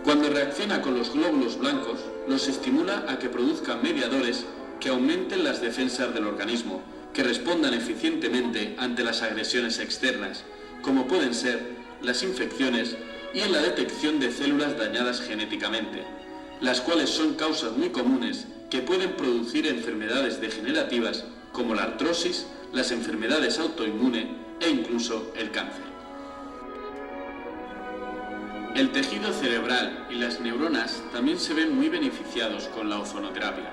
Cuando reacciona con los glóbulos blancos, los estimula a que produzcan mediadores que aumenten las defensas del organismo, que respondan eficientemente ante las agresiones externas, como pueden ser las infecciones y en la detección de células dañadas genéticamente, las cuales son causas muy comunes que pueden producir enfermedades degenerativas como la artrosis, las enfermedades autoinmunes e incluso el cáncer. El tejido cerebral y las neuronas también se ven muy beneficiados con la ozonoterapia,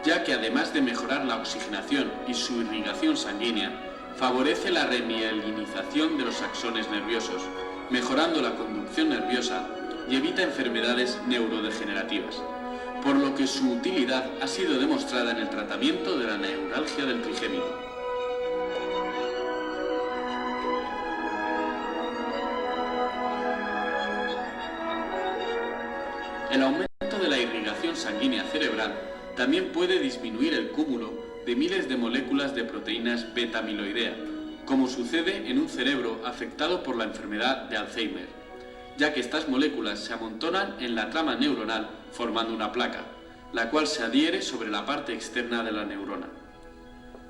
ya que además de mejorar la oxigenación y su irrigación sanguínea, favorece la remielinización de los axones nerviosos, mejorando la conducción nerviosa y evita enfermedades neurodegenerativas, por lo que su utilidad ha sido demostrada en el tratamiento de la neuralgia del trigémino. El aumento de la irrigación sanguínea cerebral también puede disminuir el cúmulo de miles de moléculas de proteínas beta-amiloidea, como sucede en un cerebro afectado por la enfermedad de Alzheimer, ya que estas moléculas se amontonan en la trama neuronal formando una placa, la cual se adhiere sobre la parte externa de la neurona.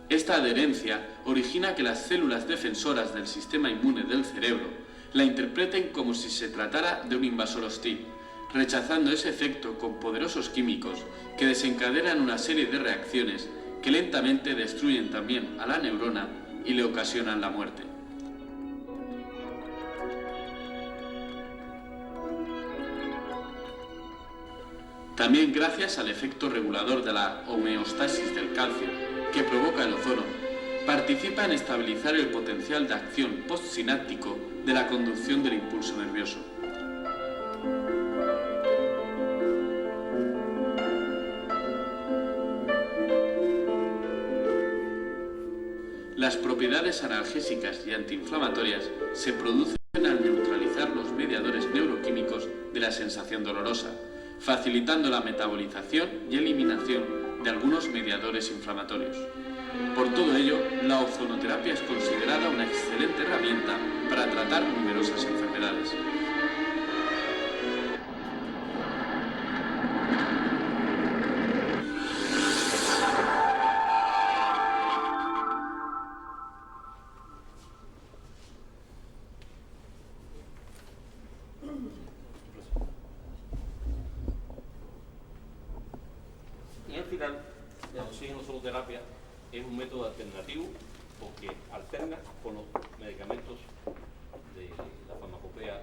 Esta adherencia origina que las células defensoras del sistema inmune del cerebro la interpreten como si se tratara de un invasor hostil, rechazando ese efecto con poderosos químicos que desencadenan una serie de reacciones que lentamente destruyen también a la neurona y le ocasionan la muerte. También gracias al efecto regulador de la homeostasis del calcio que provoca el ozono, participa en estabilizar el potencial de acción postsináptico de la conducción del impulso nervioso. Las propiedades analgésicas y antiinflamatorias se producen al neutralizar los mediadores neuroquímicos de la sensación dolorosa, facilitando la metabolización y eliminación de algunos mediadores inflamatorios. Por todo ello, la ozonoterapia es considerada una excelente herramienta para tratar numerosas enfermedades. Y al final, la oxigenoterapia es un método alternativo porque alterna con los medicamentos de la farmacopea,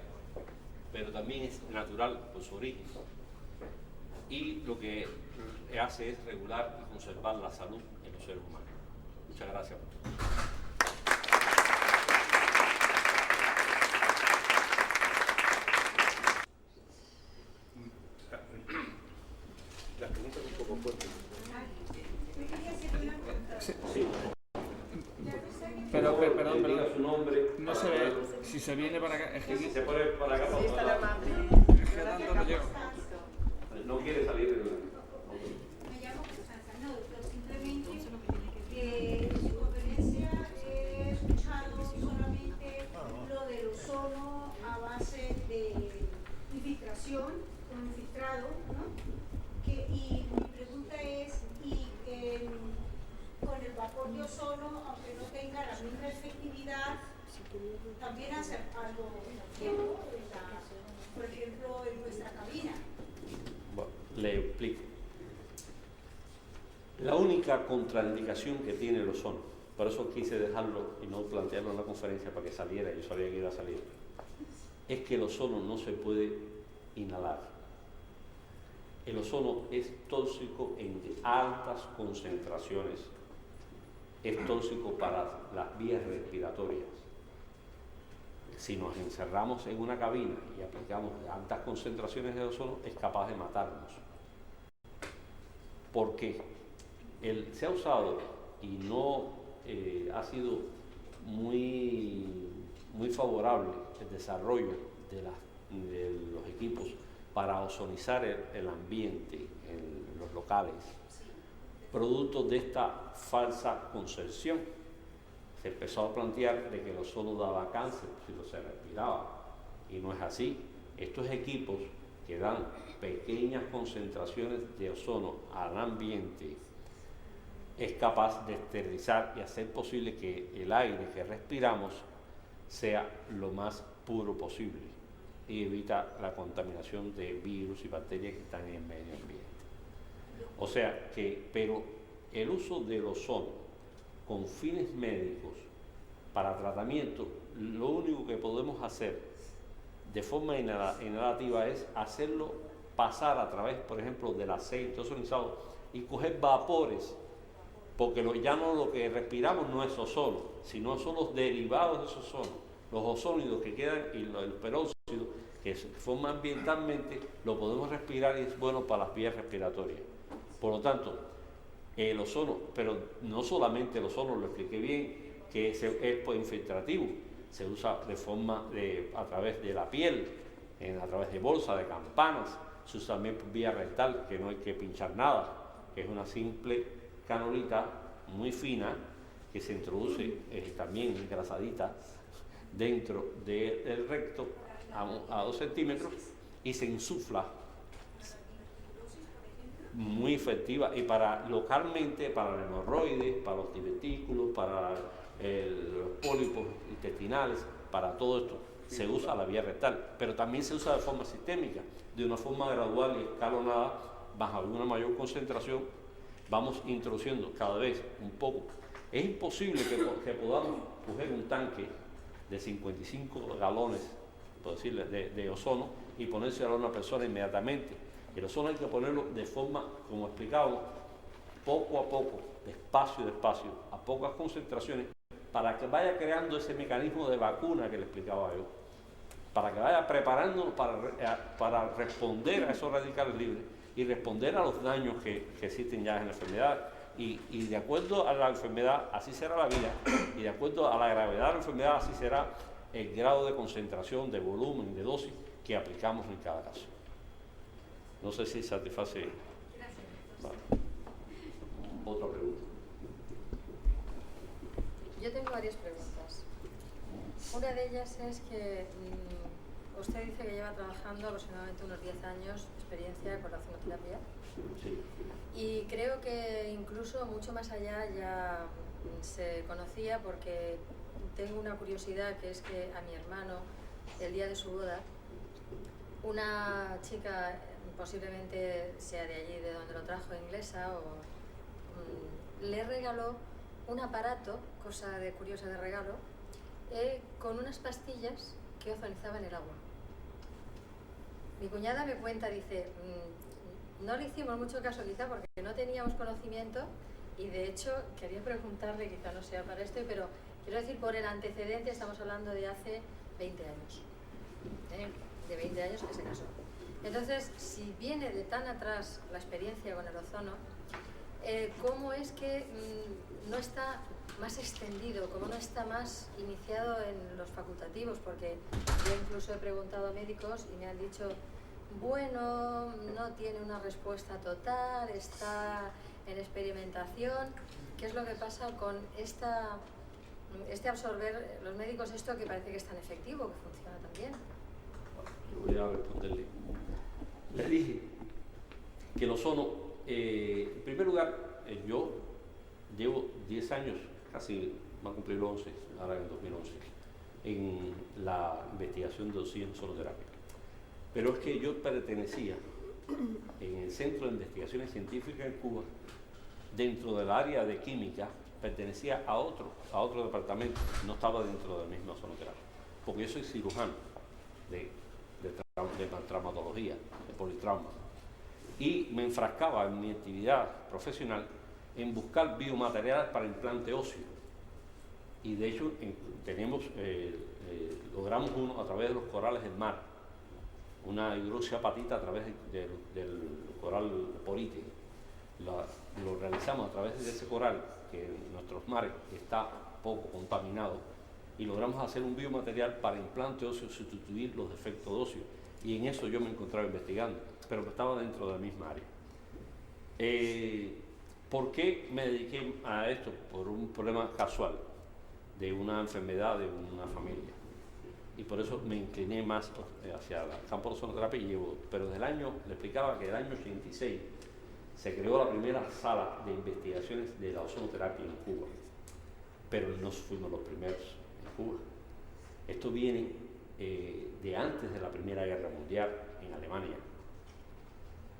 pero también es natural por su origen. Y lo que hace es regular y conservar la salud en los seres humanos. Muchas gracias. Las preguntas un poco fuertes. Sí. Perdón, Que diga su nombre. no se ve, si se viene para acá, es que Si se pone para acá, Sí, está la para amable. es que tanto no llego. no quiere salir de Me llamo Constanza, no, doctor, simplemente que en su conferencia he escuchado solamente lo del ozono a base de infiltración, con infiltrado, ¿no? Y mi pregunta es, con el vapor de ozono, aunque no tenga la misma efectividad, también hace algo tiempo, por ejemplo, en nuestra cabina. Bueno, le explico. La única contraindicación que tiene el ozono, por eso quise dejarlo y no plantearlo en la conferencia para que saliera, yo sabía que iba a salir, es que el ozono no se puede inhalar. El ozono es tóxico en altas concentraciones, es tóxico para las vías respiratorias. Si nos encerramos en una cabina y aplicamos altas concentraciones de ozono, es capaz de matarnos. ¿Por qué? Se ha usado y no ha sido muy favorable el desarrollo de los equipos para ozonizar el ambiente en los locales, producto de esta falsa concepción. Se empezó a plantear de que el ozono daba cáncer si lo se respiraba, y no es así. Estos equipos que dan pequeñas concentraciones de ozono al ambiente es capaz de esterilizar y hacer posible que el aire que respiramos sea lo más puro posible y evita la contaminación de virus y bacterias que están en el medio ambiente. O sea que, pero el uso del ozono con fines médicos para tratamiento, lo único que podemos hacer de forma inhalativa es hacerlo pasar a través, por ejemplo, del aceite ozonizado y coger vapores, porque ya no lo que respiramos no es ozono, sino son los derivados de ese ozono, los ozónidos que quedan y el peróxido que se forma ambientalmente, lo podemos respirar y es bueno para las vías respiratorias. Por lo tanto, el ozono, pero no solamente el ozono, lo expliqué bien, que es infiltrativo, se usa de forma a través de la piel, a través de bolsas, de campanas, se usa también por vía rectal, que no hay que pinchar nada, que es una simple canolita muy fina que se introduce también engrasadita dentro del recto a 2 centímetros y se insufla. Muy efectiva, y localmente para el hemorroides, para los divertículos, para los pólipos intestinales, para todo esto se usa la vía rectal, pero también se usa de forma sistémica, de una forma gradual y escalonada, bajo una mayor concentración. Vamos introduciendo cada vez un poco Es imposible que podamos coger un tanque de 55 galones, por decirle, de ozono y ponérselo a una persona inmediatamente. El ozono hay que ponerlo de forma, como explicamos, poco a poco, despacio, a pocas concentraciones, para que vaya creando ese mecanismo de vacuna que le explicaba yo, para que vaya preparándonos para responder a esos radicales libres y responder a los daños que existen ya en la enfermedad. Y de acuerdo a la enfermedad, así será la vida, y de acuerdo a la gravedad de la enfermedad, así será el grado de concentración, de volumen, de dosis que aplicamos en cada caso. No sé si satisface. Vale. Otra pregunta. Yo tengo varias preguntas. Una de ellas es que usted dice que lleva trabajando aproximadamente unos 10 años experiencia con la ozonoterapia. Sí. Y creo que incluso mucho más allá ya se conocía, porque tengo una curiosidad, que es que a mi hermano, el día de su boda, una chica, posiblemente sea de allí de donde lo trajo, inglesa, le regaló un aparato, cosa de curiosa de regalo, con unas pastillas que ozonizaban el agua. Mi cuñada me cuenta, dice, no le hicimos mucho caso quizá porque no teníamos conocimiento, y de hecho quería preguntarle, quizá no sea para esto, pero quiero decir, por el antecedente estamos hablando de hace 20 años, de 20 años que se casó. Entonces, si viene de tan atrás la experiencia con el ozono, ¿cómo es que no está más extendido, cómo no está más iniciado en los facultativos? Porque yo incluso he preguntado a médicos y me han dicho, bueno, no tiene una respuesta total, está en experimentación. ¿Qué es lo que pasa con este absorber los médicos esto que parece que es tan efectivo, que funciona tan bien? Yo voy a responderle. Le dije que el ozono, en primer lugar, yo llevo 10 años, casi va a cumplir 11, ahora en 2011, en la investigación de ozonoterapia. Pero es que yo pertenecía en el Centro de Investigaciones Científicas en Cuba, dentro del área de química, pertenecía a otro departamento, no estaba dentro de la misma ozonoterapia, porque yo soy cirujano de traumatología, de politrauma, y me enfrascaba en mi actividad profesional en buscar biomateriales para implante óseo. Y de hecho logramos uno a través de los corales del mar, una hidroxiapatita a través del coral polite. Lo realizamos a través de ese coral, que en nuestros mares está poco contaminado, y logramos hacer un biomaterial para implante óseo, sustituir los defectos óseos. Y en eso yo me encontraba investigando, pero que estaba dentro de la misma área. ¿Por qué me dediqué a esto? Por un problema casual de una enfermedad de una familia. Y por eso me incliné más hacia el campo de ozonoterapia, pero le explicaba que el año 86 se creó la primera sala de investigaciones de la ozonoterapia en Cuba, pero no fuimos los primeros en Cuba. Esto viene de antes de la Primera Guerra Mundial en Alemania,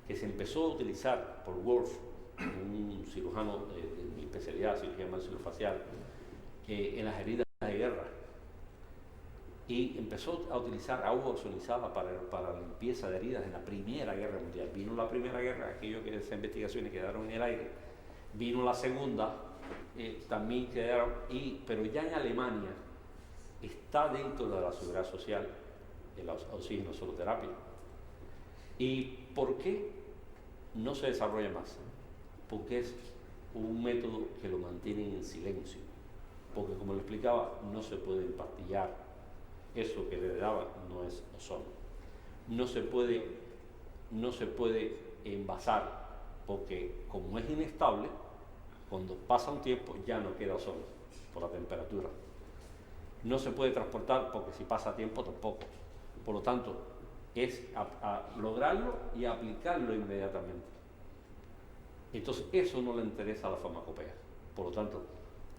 que se empezó a utilizar por Wolf, un cirujano de mi especialidad, cirugía maxilofacial, en las heridas de guerra, y empezó a utilizar agua ozonizada para la limpieza de heridas en la Primera Guerra Mundial. Vino la Primera Guerra, aquello que esas investigaciones quedaron en el aire, vino la Segunda, también quedaron, pero ya en Alemania está dentro de la seguridad social el ozonoterapia. ¿Y por qué no se desarrolla más? Porque es un método que lo mantienen en silencio, porque como le explicaba, no se puede empastillar. Eso que le daba no es ozono. No se puede envasar, porque como es inestable, cuando pasa un tiempo ya no queda ozono por la temperatura. No se puede transportar porque si pasa tiempo tampoco. Por lo tanto, es lograrlo y aplicarlo inmediatamente. Entonces eso no le interesa a la farmacopea. Por lo tanto,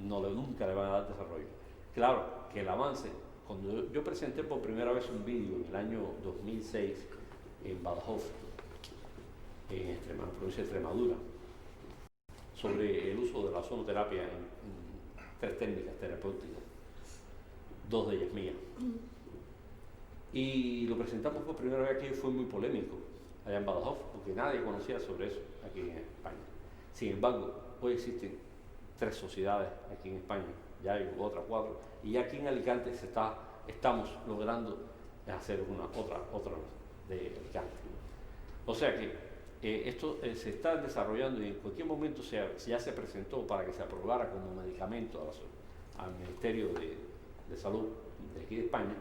nunca le van a dar desarrollo. Claro que el avance, cuando yo presenté por primera vez un vídeo en el año 2006 en Badajoz, en la provincia de Extremadura, sobre el uso de la ozonoterapia 3 técnicas terapéuticas, 2 de ellas mías. Y lo presentamos por primera vez aquí, fue muy polémico allá en Badajoz, porque nadie conocía sobre eso aquí en España. Sin embargo, hoy existen 3 sociedades aquí en España, ya hay otras 4, y aquí en Alicante estamos logrando hacer otra de Alicante. O sea que esto se está desarrollando y en cualquier momento ya se presentó para que se aprobara como medicamento al Ministerio de Salud de aquí de España,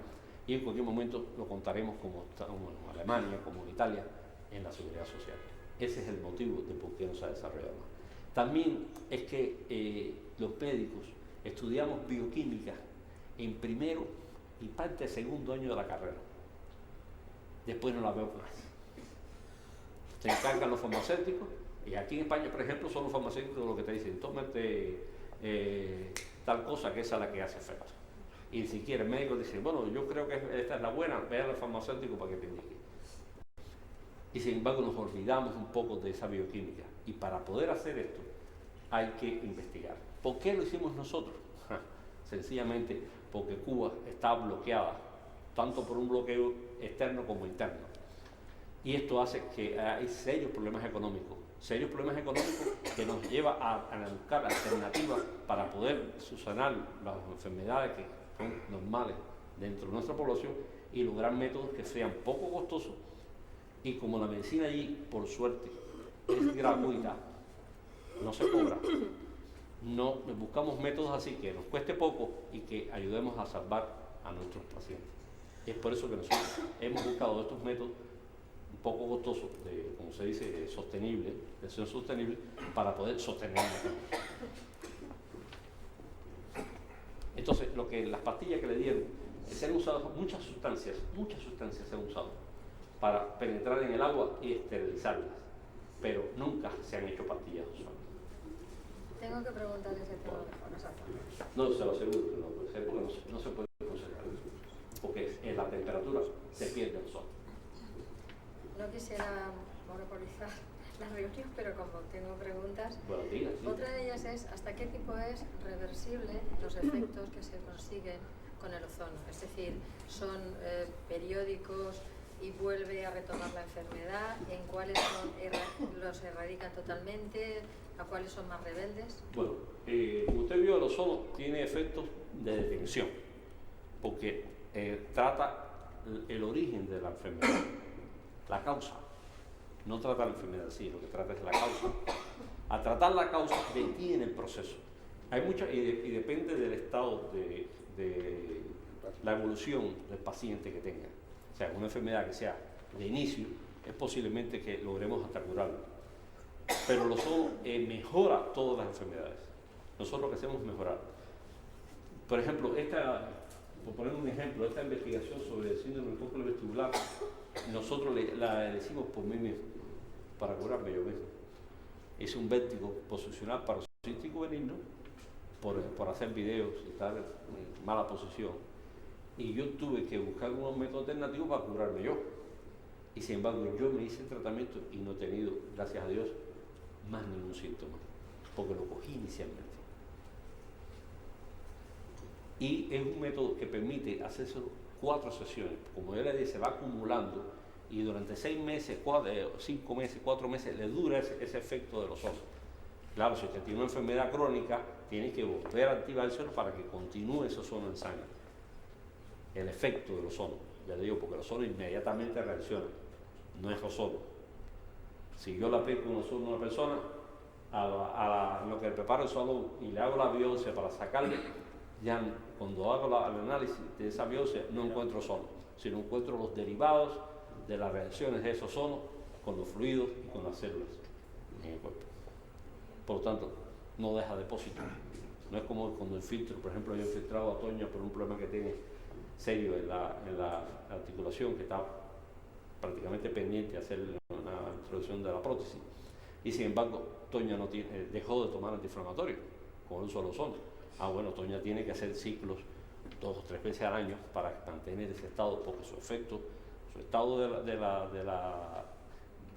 y en cualquier momento lo contaremos como en Alemania, como en Italia, en la Seguridad Social. Ese es el motivo de por qué no se ha desarrollado más. También es que los médicos estudiamos bioquímica en primero y parte del segundo año de la carrera. Después no la veo más. Se encargan los farmacéuticos, y aquí en España, por ejemplo, son los farmacéuticos los que te dicen, tómate tal cosa que esa es la que hace efecto. Y si quiere el médico dice, bueno, yo creo que esta es la buena, ve al farmacéutico para que te indique. Y sin embargo nos olvidamos un poco de esa bioquímica. Y para poder hacer esto hay que investigar. ¿Por qué lo hicimos nosotros? Sencillamente porque Cuba está bloqueada, tanto por un bloqueo externo como interno. Y esto hace que hay serios problemas económicos que nos lleva a buscar alternativas para poder subsanar las enfermedades que son normales dentro de nuestra población y lograr métodos que sean poco costosos. Y como la medicina allí, por suerte, es gratuita, no se cobra, buscamos métodos así que nos cueste poco y que ayudemos a salvar a nuestros pacientes. Es por eso que nosotros hemos buscado estos métodos un poco costosos, como se dice, sostenible, de ser sostenible, para poder sostenerlo. Entonces, las pastillas que le dieron, se han usado muchas sustancias se han usado para penetrar en el agua y esterilizarlas, pero nunca se han hecho pastillas usadas. Tengo que preguntarle ese tema mejor, exactamente. No, se lo aseguro que no se puede conservar, porque en la temperatura se pierde el sol. No quisiera monopolizar la reunión, pero como tengo preguntas, Bueno, diga, sí. Otra de ellas es hasta qué tipo es reversible los efectos que se consiguen con el ozono. Es decir, son periódicos y vuelve a retomar la enfermedad, en cuáles los erradican totalmente, a cuáles son más rebeldes. Bueno, como usted vio, el ozono tiene efectos de detención, porque trata el origen de la enfermedad, la causa. No trata la enfermedad, sí, lo que trata es la causa. Al tratar la causa, detiene el proceso. Hay y depende del estado de la evolución del paciente que tenga. O sea, una enfermedad que sea de inicio, es posiblemente que logremos hasta curarlo. Pero el ozono mejora todas las enfermedades. Nosotros lo que hacemos es mejorar. Por ejemplo, por poner un ejemplo, esta investigación sobre el síndrome del cóctel vestibular, nosotros la hicimos por mí mismo, para curarme yo mismo. Hice un vértigo posicional paroxístico benigno por hacer videos y estar en mala posición. Y yo tuve que buscar unos métodos alternativos para curarme yo. Y sin embargo, yo me hice el tratamiento y no he tenido, gracias a Dios, más ningún síntoma, porque lo cogí inicialmente. Y es un método que permite hacerse 4 sesiones. Como yo le dije, se va acumulando y durante 6 meses, 5 meses, 4 meses le dura ese efecto del ozono. Claro, si usted tiene una enfermedad crónica, tiene que volver a activárselo para que continúe ese ozono en sangre. El efecto del ozono, ya le digo, porque el ozono inmediatamente reacciona, no es ozono. Si yo le aplico un ozono a una persona, en lo que le preparo el ozono y le hago la biopsia para sacarle, ya cuando hago el análisis de esa biopsia no encuentro ozono, sino encuentro los derivados de las reacciones de ese ozono con los fluidos y con las células en el cuerpo. Por lo tanto, no deja depósito. No es como cuando el filtro, por ejemplo, yo he filtrado a Toña por un problema que tiene serio en la articulación, que está prácticamente pendiente de hacer una introducción de la prótesis, y sin embargo Toña dejó de tomar antiinflamatorio con el uso del ozono. Bueno, Toña tiene que hacer ciclos 2 o 3 veces al año para mantener ese estado, porque su estado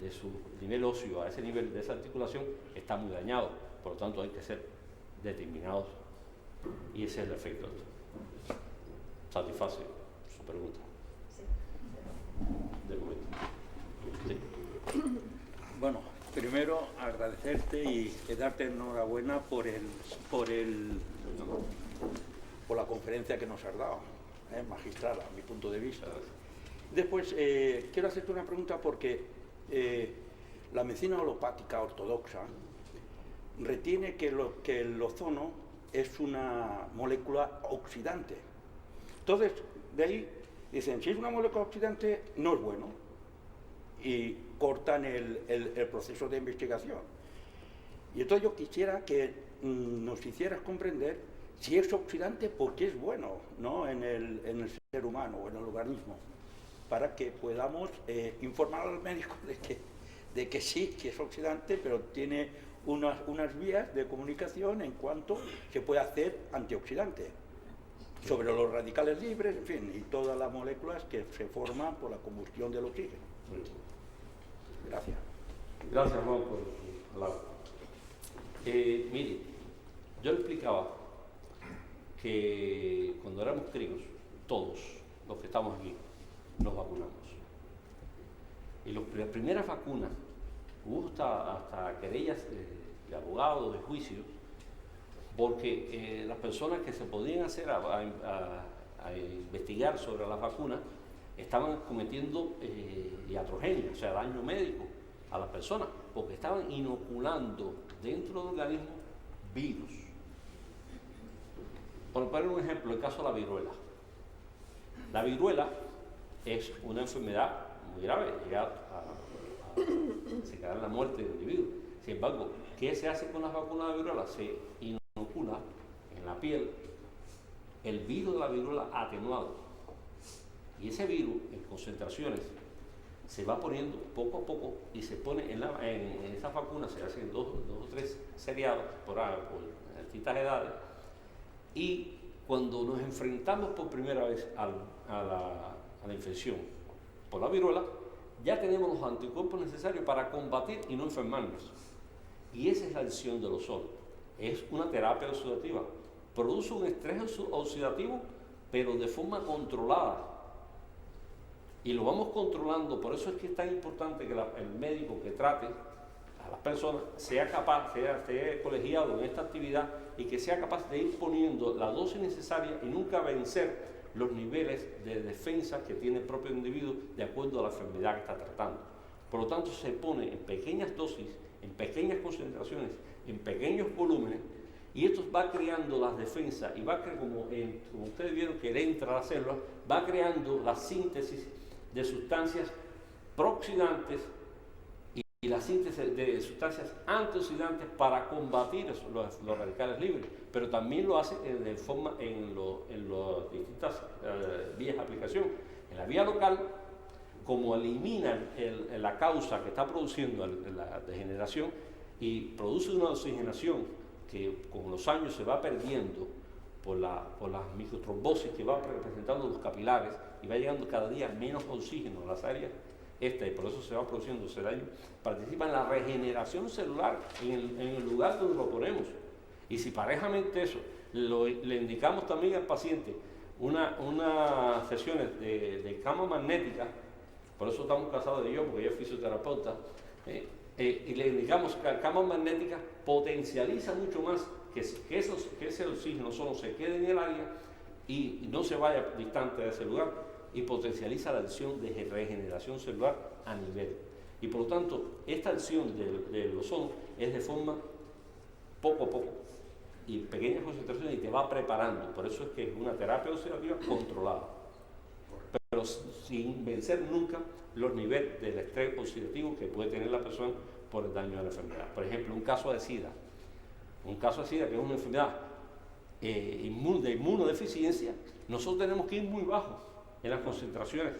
de su nivel óseo a ese nivel de esa articulación está muy dañado. Por lo tanto, hay que hacer determinados Y ese es el efecto. ¿Satisface su pregunta? Sí. De momento. Sí. Bueno, primero agradecerte y darte enhorabuena por la conferencia que nos has dado, magistral a mi punto de vista. Después, quiero hacerte una pregunta porque la medicina alopática ortodoxa retiene que el ozono es una molécula oxidante. Entonces, de ahí dicen, si es una molécula oxidante, no es bueno. Y cortan el proceso de investigación. Y entonces yo quisiera que nos hicieras comprender si es oxidante, ¿por qué es bueno, ¿no? en el ser humano o en el organismo? Para que podamos informar al médico de que sí, que es oxidante, pero tiene unas vías de comunicación en cuanto se puede hacer antioxidante. Sobre los radicales libres, en fin, y todas las moléculas que se forman por la combustión del oxígeno. Gracias. Gracias, Juan, por su palabra. Mire, yo le explicaba que cuando éramos críos, todos los que estamos aquí, nos vacunamos. Y las primeras vacunas, hubo hasta querellas de abogados, de juicios, porque las personas que se podían hacer a investigar sobre las vacunas estaban cometiendo iatrogenia, o sea, daño médico a las personas, porque estaban inoculando dentro del organismo virus. Por poner un ejemplo, el caso de la viruela. La viruela es una enfermedad muy grave, llega se queda en la muerte del individuo. Sin embargo, ¿qué se hace con las vacunas de viruela? Se inocula en la piel el virus de la viruela atenuado. Y ese virus, en concentraciones, se va poniendo poco a poco y se pone en esas vacunas, se hacen dos o tres seriados por distintas edades. Y cuando nos enfrentamos por primera vez a la infección por la viruela, ya tenemos los anticuerpos necesarios para combatir y no enfermarnos. Y esa es la acción del ozono. Es una terapia oxidativa. Produce un estrés oxidativo, pero de forma controlada. Y lo vamos controlando. Por eso es que es tan importante que el médico que trate a las personas sea capaz, esté colegiado en esta actividad y que sea capaz de ir poniendo la dosis necesaria y nunca vencer los niveles de defensa que tiene el propio individuo de acuerdo a la enfermedad que está tratando. Por lo tanto, se pone en pequeñas dosis, en pequeñas concentraciones, en pequeños volúmenes, y esto va creando las defensas y va como ustedes vieron que entra a la célula, va creando la síntesis de sustancias prooxidantes y la síntesis de sustancias antioxidantes para combatir los radicales libres, pero también lo hace de forma en las distintas vías de aplicación. En la vía local, como elimina la causa que está produciendo la degeneración y produce una oxigenación que con los años se va perdiendo por las microtrombosis que va representando los capilares y va llegando cada día menos oxígeno a las áreas y por eso se va produciendo ese daño, participa en la regeneración celular en el lugar donde lo ponemos. Y si parejamente eso le indicamos también al paciente unas sesiones de cama magnética, por eso estamos casados de yo, porque yo soy fisioterapeuta, y le indicamos que la cama magnética potencializa mucho más que ese oxígeno solo se quede en el área y no se vaya distante de ese lugar, y potencializa la acción de regeneración celular a nivel. Y por lo tanto, esta acción del ozono es de forma poco a poco y pequeñas concentraciones y te va preparando. Por eso es que es una terapia oxidativa controlada, pero sin vencer nunca los niveles del estrés oxidativo que puede tener la persona por el daño de la enfermedad. Por ejemplo, un caso de SIDA. Un caso de SIDA, que es una enfermedad de inmunodeficiencia, nosotros tenemos que ir muy bajo en las concentraciones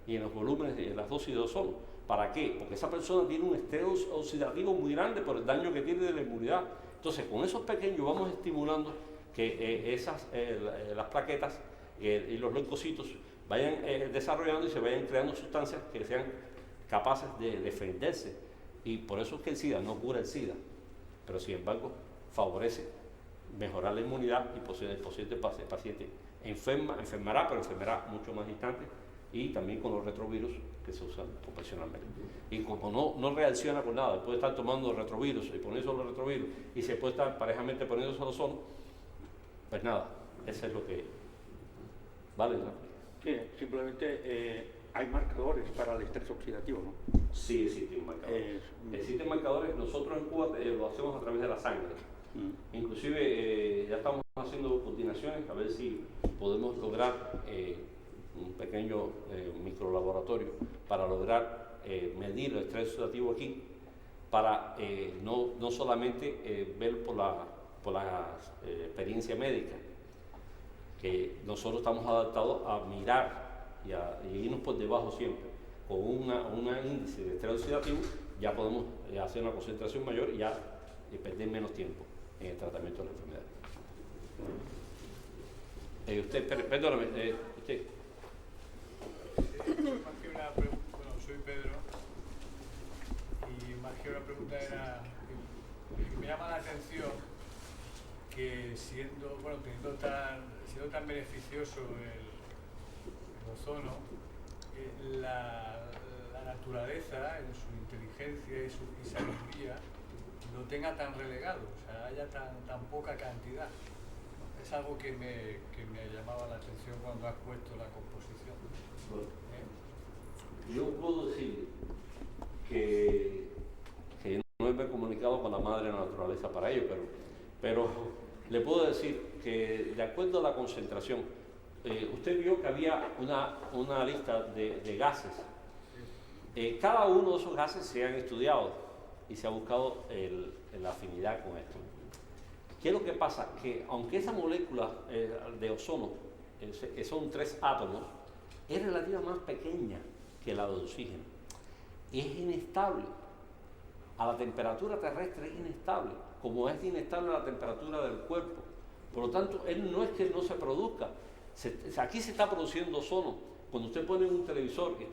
y en los volúmenes de las dosis de ozono. ¿Para qué? Porque esa persona tiene un estrés oxidativo muy grande por el daño que tiene de la inmunidad. Entonces, con esos pequeños vamos estimulando que las plaquetas y los leucocitos vayan desarrollando y se vayan creando sustancias que sean capaces de defenderse. Y por eso es que el SIDA no cura el SIDA, pero sin embargo favorece mejorar la inmunidad y posiblemente el paciente enfermará, pero enfermará mucho más distante, y también con los retrovirus que se usan convencionalmente. Y como no reacciona con nada, puede estar tomando retrovirus y ponerse los retrovirus y se puede estar parejamente poniéndose los ozono, pues nada, eso es lo que vale, ¿no? Sí, simplemente hay marcadores para el estrés oxidativo, ¿no? Sí, existen marcadores. Existen marcadores, nosotros en Cuba lo hacemos a través de la sangre. Inclusive ya estamos haciendo coordinaciones a ver si podemos lograr un pequeño microlaboratorio para lograr medir el estrés oxidativo aquí, para no solamente ver por la experiencia médica, que nosotros estamos adaptados a mirar y irnos por debajo siempre. Con un índice de estrés oxidativo ya podemos hacer una concentración mayor y perder menos tiempo en el tratamiento de la enfermedad. Perdóname, usted. Más que una pregunta, bueno, soy Pedro, y más que una pregunta era, que me llama la atención que siendo tan beneficioso el ozono, la naturaleza en su inteligencia y sabiduría lo tenga tan relegado, o sea, haya tan poca cantidad. Es algo que me llamaba la atención cuando has puesto la composición. Yo puedo decir que no me he comunicado con la madre naturaleza para ello, pero le puedo decir que de acuerdo a la concentración, usted vio que había una lista de gases. Cada uno de esos gases se han estudiado y se ha buscado la afinidad con esto. ¿Qué es lo que pasa? Que aunque esa molécula de ozono son 3 átomos, es relativamente más pequeña que la de oxígeno. Es inestable. A la temperatura terrestre es inestable, como es inestable la temperatura del cuerpo. Por lo tanto, no es que no se produzca. Aquí se está produciendo ozono. Cuando usted pone un televisor y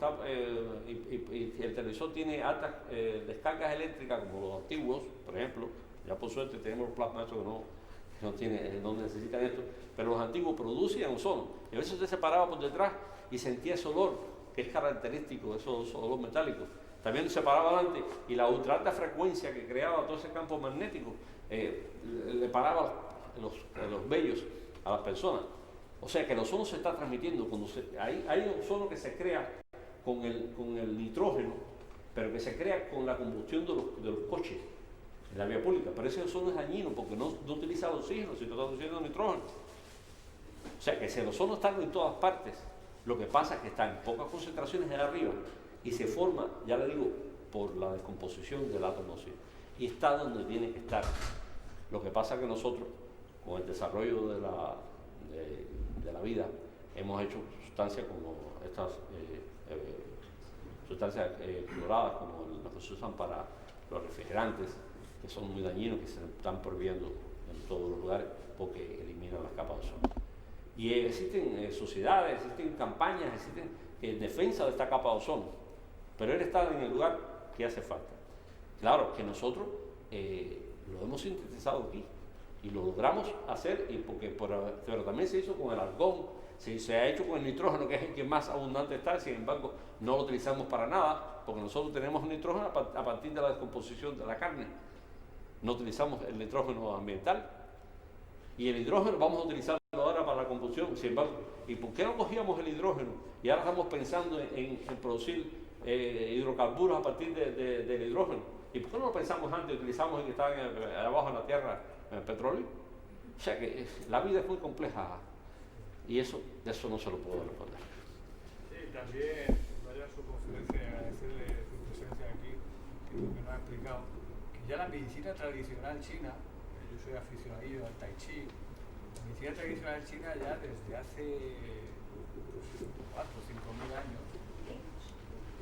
el televisor tiene altas descargas eléctricas, como los antiguos, por ejemplo, ya por suerte tenemos los plasmas que no necesitan esto, pero los antiguos producían ozono. Y a veces usted se paraba por detrás y sentía ese olor, que es característico, ese olor metálico. También se paraba adelante y la ultra alta frecuencia que creaba todo ese campo magnético le paraba los vellos a las personas. O sea que el ozono se está transmitiendo. Hay ozono que se crea con el nitrógeno, pero que se crea con la combustión de los coches en la vía pública. Pero ese ozono es dañino porque no utiliza el oxígeno, sino está utilizando nitrógeno. O sea que el ozono está en todas partes. Lo que pasa es que está en pocas concentraciones de arriba y se forma, ya le digo, por la descomposición del átomo de oxígeno. Y está donde tiene que estar. Lo que pasa es que nosotros, con el desarrollo de la vida, hemos hecho sustancias como estas sustancias cloradas, como las que se usan para los refrigerantes, que son muy dañinos, que se están prohibiendo en todos los lugares porque eliminan las capas de ozono. Y existen sociedades, existen campañas, existen en defensa de esta capa de ozono, pero él está en el lugar que hace falta. Claro que nosotros lo hemos sintetizado aquí y lo logramos hacer, pero también se hizo con el argón, se ha hecho con el nitrógeno, que es el que más abundante está. Sin embargo, no lo utilizamos para nada, porque nosotros tenemos nitrógeno a partir de la descomposición de la carne. No utilizamos el nitrógeno ambiental, y el hidrógeno vamos a utilizarlo ahora para la combustión. Sin embargo, ¿y por qué no cogíamos el hidrógeno y ahora estamos pensando en producir hidrocarburos a partir del hidrógeno? ¿Y por qué no lo pensamos antes, utilizamos el que estaba abajo en la tierra, el petróleo? O sea que la vida es muy compleja y de eso no se lo puedo responder. Sí, también vaya a su conferencia y agradecerle su presencia aquí, que nos ha explicado que ya la medicina tradicional china, yo soy aficionado al tai chi, la medicina tradicional china ya desde hace 4 o 5 mil años,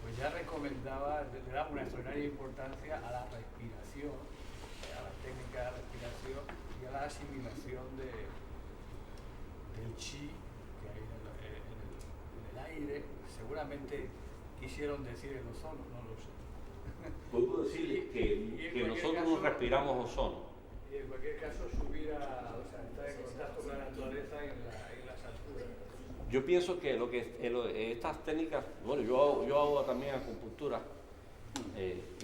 pues ya recomendaba, le daba una extraordinaria importancia a la respiración, a la técnica de respiración y a la asimilación del chi que hay en el aire. Seguramente quisieron decir el ozono, no lo sé. Puedo decirles que nosotros no respiramos ozono, y en cualquier caso subir o sea, estar en contacto con la naturaleza en las alturas. Yo pienso que estas técnicas, bueno, yo hago también acupuntura,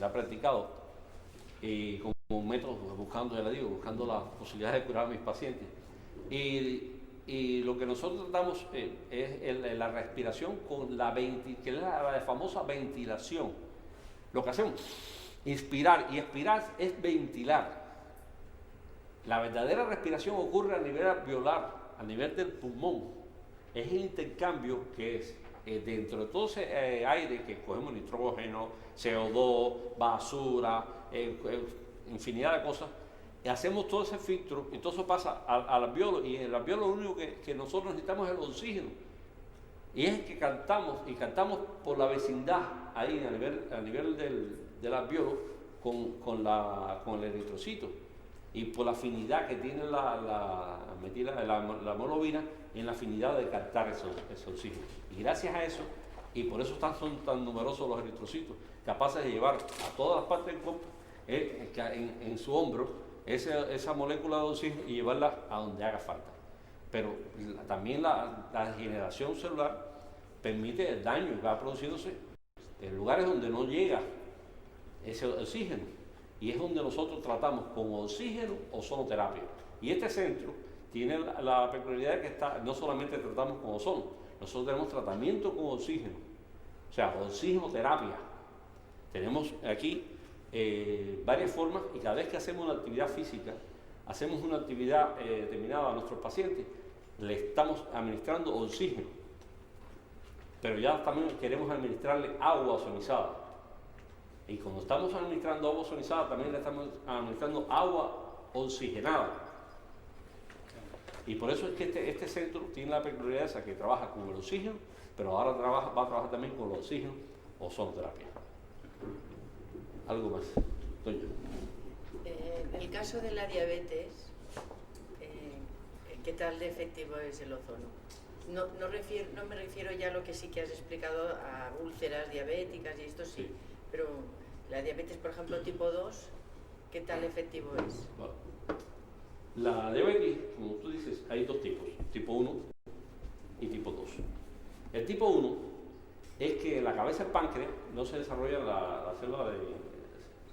la he practicado, y como un método buscando las posibilidades de curar a mis pacientes. Y lo que nosotros tratamos es la respiración con que es la famosa ventilación. Lo que hacemos, inspirar y expirar es ventilar. La verdadera respiración ocurre a nivel alveolar, a nivel del pulmón. Es el intercambio que es dentro de todo ese aire que cogemos, nitrógeno, CO2, basura, infinidad de cosas, y hacemos todo ese filtro y todo eso pasa al alveolo, y el alveolo lo único que nosotros necesitamos es el oxígeno. Y es que cantamos por la vecindad ahí a nivel del alveolo con el eritrocito, y por la afinidad que tiene la hemoglobina en la afinidad de captar ese oxígeno. Y gracias a eso, y por eso son tan numerosos los eritrocitos, capaces de llevar a todas las partes del cuerpo en su hombro esa molécula de oxígeno y llevarla a donde haga falta. Pero también la degeneración celular permite el daño que va produciéndose en lugares donde no llega ese oxígeno, y es donde nosotros tratamos con oxígeno o ozonoterapia. Y este centro tiene la peculiaridad de que no solamente tratamos con ozono, nosotros tenemos tratamiento con oxígeno, o sea, oxigenoterapia. Tenemos aquí varias formas, y cada vez que hacemos una actividad física, hacemos una actividad determinada a nuestros pacientes, le estamos administrando oxígeno, pero ya también queremos administrarle agua ozonizada. Y cuando estamos administrando agua ozonizada, también le estamos administrando agua oxigenada. Y por eso es que este centro tiene la peculiaridad esa, que trabaja con el oxígeno, pero ahora va a trabajar también con el oxígeno ozonoterapia. ¿Algo más? Doña. En el caso de la diabetes, ¿qué tal de efectivo es el ozono? No me refiero ya a lo que sí que has explicado, a úlceras diabéticas y esto sí, pero la diabetes, por ejemplo, tipo 2, ¿qué tal efectivo es? Bueno, la diabetes, como tú dices, hay dos tipos, tipo 1 y tipo 2. El tipo 1 es que en la cabeza del páncreas no se desarrollan las células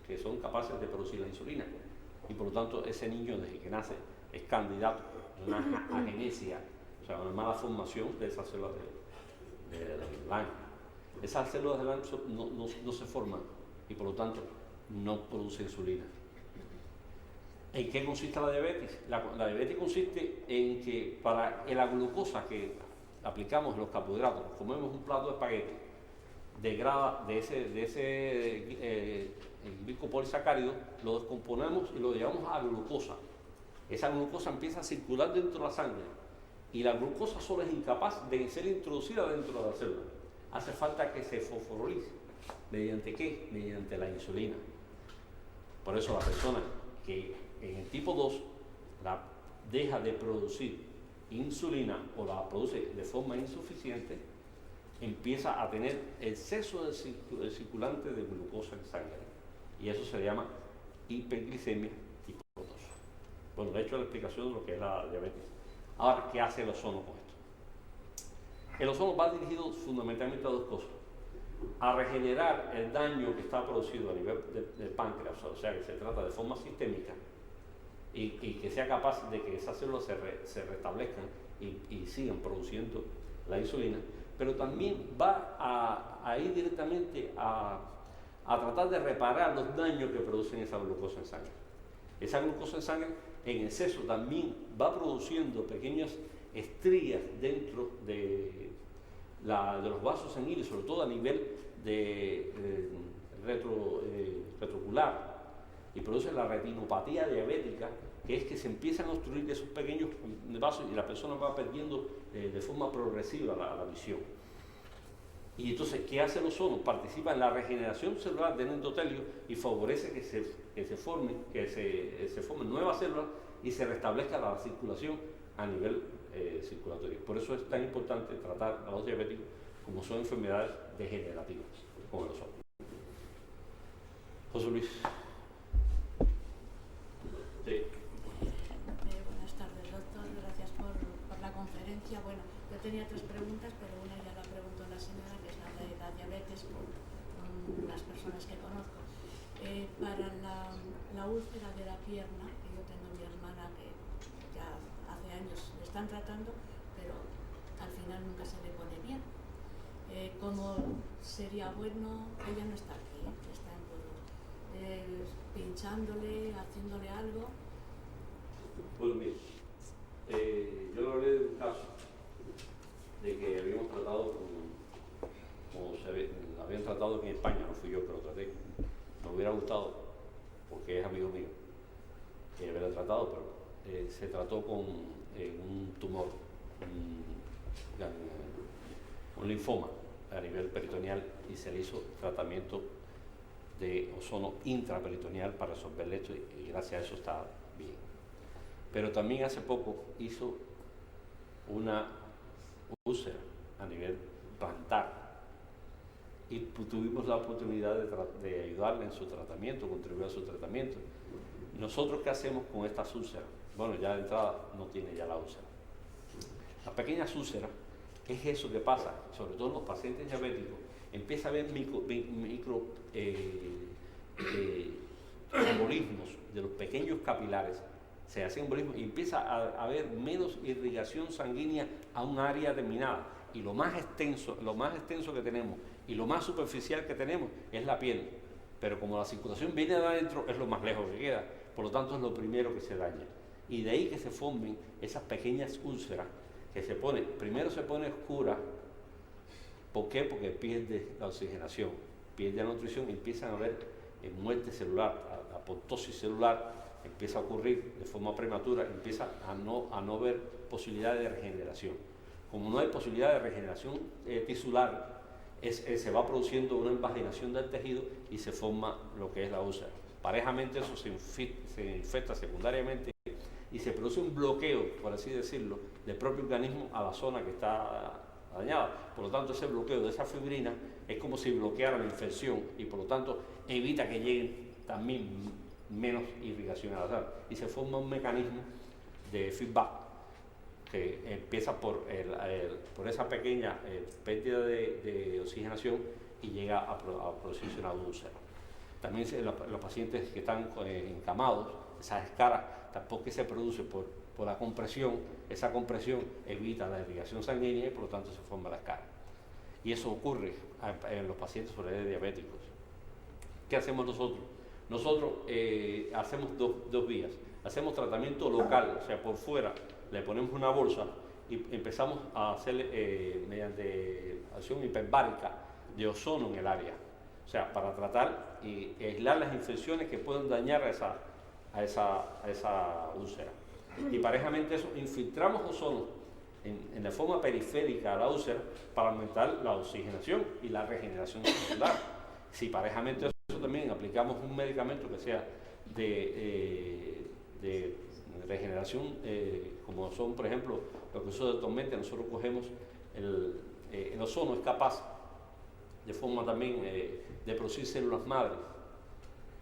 que son capaces de producir la insulina, y por lo tanto ese niño desde que nace es candidato a una agenesia, o sea, una mala formación de esas células de Lange. Esas células de Lange no se forman y por lo tanto no produce insulina. ¿En qué consiste la diabetes? La diabetes consiste en que para la glucosa que aplicamos en los carbohidratos, comemos un plato de espagueti, degrada de ese glicopolisacárido, lo descomponemos y lo llevamos a glucosa. Esa glucosa empieza a circular dentro de la sangre, y la glucosa sola es incapaz de ser introducida dentro de la célula. Hace falta que se fosforilice. ¿Mediante qué? Mediante la insulina. Por eso la persona que en el tipo 2 deja de producir insulina o la produce de forma insuficiente, empieza a tener exceso de circulante de glucosa en sangre, y eso se llama hiperglicemia tipo 2. Bueno, le he hecho la explicación de lo que es la diabetes. Ahora, ¿qué hace el ozono con esto? El ozono va dirigido fundamentalmente a dos cosas: a regenerar el daño que está producido a nivel del páncreas, o sea, que se trata de forma sistémica, y que sea capaz de que esas células se restablezcan y sigan produciendo la insulina, pero también va a ir directamente a tratar de reparar los daños que producen esa glucosa en sangre. Esa glucosa en sangre en exceso también va produciendo pequeñas estrías dentro de los vasos sanguíneos, sobre todo a nivel retrocular, y produce la retinopatía diabética, que es que se empiezan a obstruir esos pequeños vasos y la persona va perdiendo de forma progresiva la visión. Y entonces, ¿qué hace el ozono? Participa en la regeneración celular del endotelio y favorece que se formen nuevas células y se restablezca la circulación a nivel circulatorio. Por eso es tan importante tratar a los diabéticos como son enfermedades degenerativas, como el ozono. José Luis. Sí. tenía 3 preguntas, pero una ya la preguntó la señora, que es la de la diabetes, con las personas que conozco. Para la úlcera de la pierna, que yo tengo a mi hermana que ya hace años le están tratando, pero al final nunca se le pone bien. ¿Cómo sería bueno? Ella no está aquí, está en Burgos. Pinchándole, haciéndole algo. Pues mira, yo le hablé de un caso de que habíamos tratado como lo habían tratado aquí en España, no fui yo que lo traté. Me hubiera gustado, porque es amigo mío, haberlo tratado, pero se trató con un tumor, un linfoma a nivel peritoneal, y se le hizo tratamiento de ozono intraperitoneal para resolver esto, y gracias a eso está bien. Pero también hace poco hizo una úlcera a nivel plantar, y tuvimos la oportunidad de ayudarle en su tratamiento, contribuir a su tratamiento. ¿Nosotros qué hacemos con estas úlceras? Bueno, ya de entrada no tiene ya la úlcera. Las pequeñas úlceras es eso que pasa, sobre todo en los pacientes diabéticos, empieza a haber micro embolismos de los pequeños capilares, se hacen embolismos y empieza a haber menos irrigación sanguínea a un área determinada. Y lo más extenso que tenemos y lo más superficial que tenemos es la piel. Pero como la circulación viene de adentro, es lo más lejos que queda. Por lo tanto, es lo primero que se daña. Y de ahí que se formen esas pequeñas úlceras que primero se pone oscura. ¿Por qué? Porque pierde la oxigenación, pierde la nutrición y empiezan a haber muerte celular, apoptosis celular, empieza a ocurrir de forma prematura, empieza a no haber posibilidad de regeneración. Como no hay posibilidad de regeneración tisular, se va produciendo una invaginación del tejido y se forma lo que es la úlcera. Parejamente eso se infecta secundariamente y se produce un bloqueo, por así decirlo, del propio organismo a la zona que está dañada. Por lo tanto, ese bloqueo de esa fibrina es como si bloqueara la infección y por lo tanto evita que lleguen también menos irrigación a la sangre. Y se forma un mecanismo de feedback que empieza por esa pequeña pérdida de oxigenación y llega a producirse una úlcera. También los pacientes que están encamados, esas escaras, tampoco se produce por la compresión. Esa compresión evita la irrigación sanguínea y por lo tanto se forma la escara. Y eso ocurre en los pacientes sobre todo diabéticos. ¿Qué hacemos nosotros? Nosotros hacemos dos vías. Hacemos tratamiento local, o sea, por fuera le ponemos una bolsa y empezamos a hacer mediante acción hiperbárica de ozono en el área. O sea, para tratar y aislar las infecciones que pueden dañar a esa úlcera. Y parejamente eso, infiltramos ozono en la forma periférica a la úlcera para aumentar la oxigenación y la regeneración celular. Si parejamente eso también aplicamos un medicamento que sea de regeneración, como son, por ejemplo, los que uso de tormenta, nosotros cogemos el ozono, es capaz de forma también de producir células madres.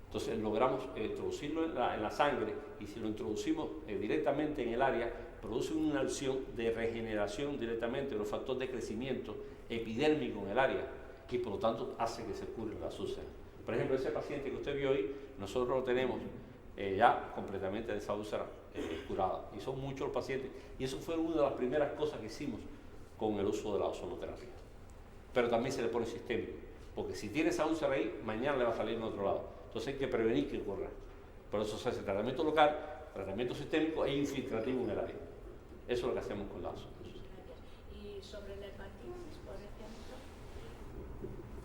Entonces logramos introducirlo en la sangre y si lo introducimos directamente en el área, produce una acción de regeneración directamente, un factor de crecimiento epidérmico en el área y por lo tanto hace que se curen las úlceras. Por ejemplo, ese paciente que usted vio hoy, nosotros lo tenemos ya completamente de esa úlcera curada. Y son muchos los pacientes. Y eso fue una de las primeras cosas que hicimos con el uso de la ozonoterapia. Pero también se le pone sistémico, porque si tiene esa úlcera ahí, mañana le va a salir en otro lado. Entonces hay que prevenir que ocurra. Por eso se hace tratamiento local, tratamiento sistémico e infiltrativo en el área. Eso es lo que hacemos con la ozonoterapia. Y sobre la hepatitis, por ejemplo.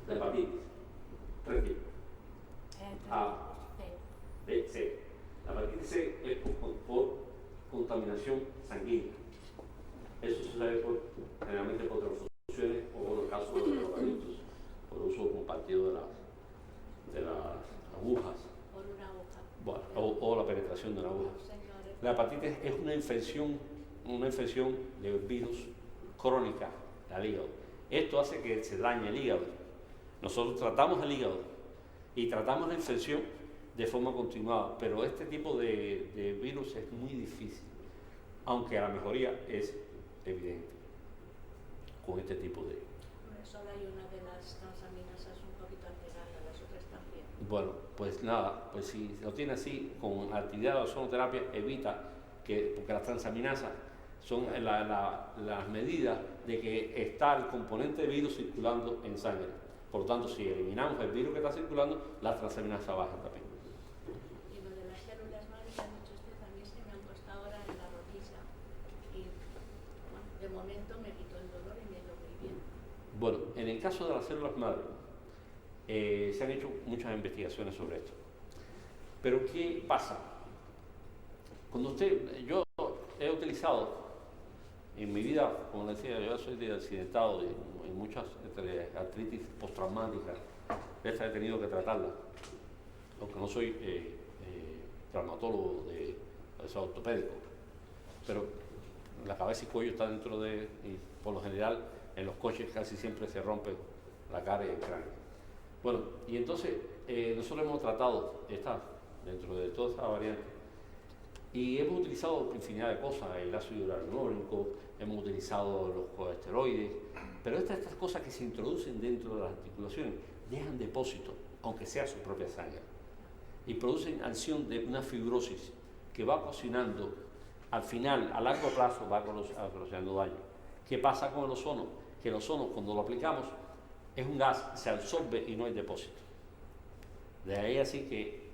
La hepatitis. Tranquilo. C. La hepatitis C es por contaminación sanguínea. Eso sucede generalmente por transfusiones o en el caso de los adictos, por uso compartido de las agujas. Por una aguja. Bueno, o la penetración de una aguja. Señores. La hepatitis es una infección de virus crónica al hígado. Esto hace que se dañe el hígado. Nosotros tratamos el hígado y tratamos la infección de forma continuada, pero este tipo de virus es muy difícil, aunque la mejoría es evidente. con este tipo de... Solo hay una de las transaminasas un poquito alterada, las otras también. Bueno, pues nada, pues si lo tiene así, con actividad de ozonoterapia evita que, porque las transaminasas son las medidas de que está el componente de virus circulando en sangre. Por lo tanto, si eliminamos el virus que está circulando, las transaminasas bajan también. Y lo de las células madre que ha dicho usted, a mí se me han puesto ahora en la rodilla. Y bueno, de momento me quitó el dolor y me ha ido muy bien. Bueno, en el caso de las células madre, se han hecho muchas investigaciones sobre esto. Pero ¿qué pasa? Cuando yo he utilizado en mi vida, como le decía, yo soy accidentado en muchas artritis postraumáticas, esta he tenido que tratarla, aunque no soy traumatólogo ortopédico, pero la cabeza y cuello está dentro de, y por lo general en los coches casi siempre se rompe la cara y el cráneo. Bueno, y entonces nosotros hemos tratado dentro de todas esas variantes y hemos utilizado infinidad de cosas, el ácido hialurónico, hemos utilizado los corticosteroides, pero estas cosas que se introducen dentro de las articulaciones dejan depósito, aunque sea su propia sangre, y producen acción de una fibrosis que va cocinando, al final, a largo plazo, va ocasionando daño. ¿Qué pasa con el ozono? Que el ozono, cuando lo aplicamos, es un gas, se absorbe y no hay depósito. De ahí así que,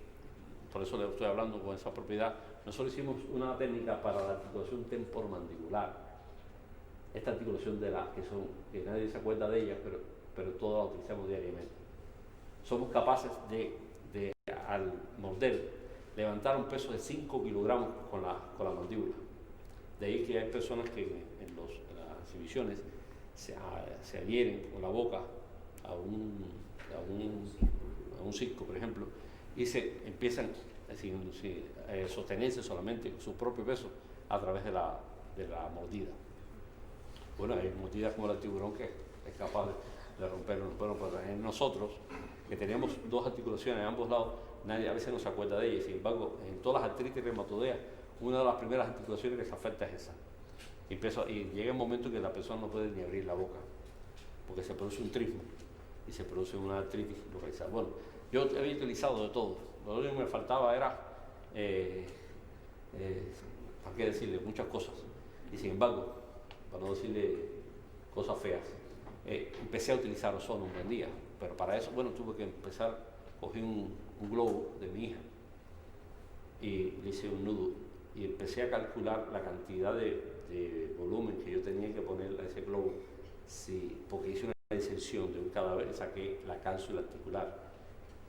por eso le estoy hablando con esa propiedad, nosotros hicimos una técnica para la articulación temporomandibular. Esta articulación que nadie se acuerda de ella, pero todos la utilizamos diariamente. Somos capaces de al morder, levantar un peso de 5 kilogramos con la mandíbula. De ahí que hay personas que en las exhibiciones se adhieren con la boca a un cisco, por ejemplo, y se empiezan a sostenerse solamente su propio peso a través de la mordida. Bueno, hay mordidas como el tiburón que es capaz de romperlo. Bueno, pues en nosotros, que tenemos dos articulaciones en ambos lados, nadie a veces no se acuerda de ellas. Sin embargo, en todas las artritis reumatoideas, una de las primeras articulaciones que se afecta es esa. Y llega un momento en que la persona no puede ni abrir la boca, porque se produce un trismo y se produce una artritis localizada. Bueno, yo había utilizado de todo. Lo único que me faltaba era, ¿para qué decirle? Muchas cosas. Y sin embargo, para no decirle cosas feas, empecé a utilizar ozono un buen día. Pero para eso, bueno, tuve que empezar, cogí un globo de mi hija y le hice un nudo y empecé a calcular la cantidad de volumen que yo tenía que poner a ese globo, porque hice una disección de un cadáver y saqué la cápsula articular.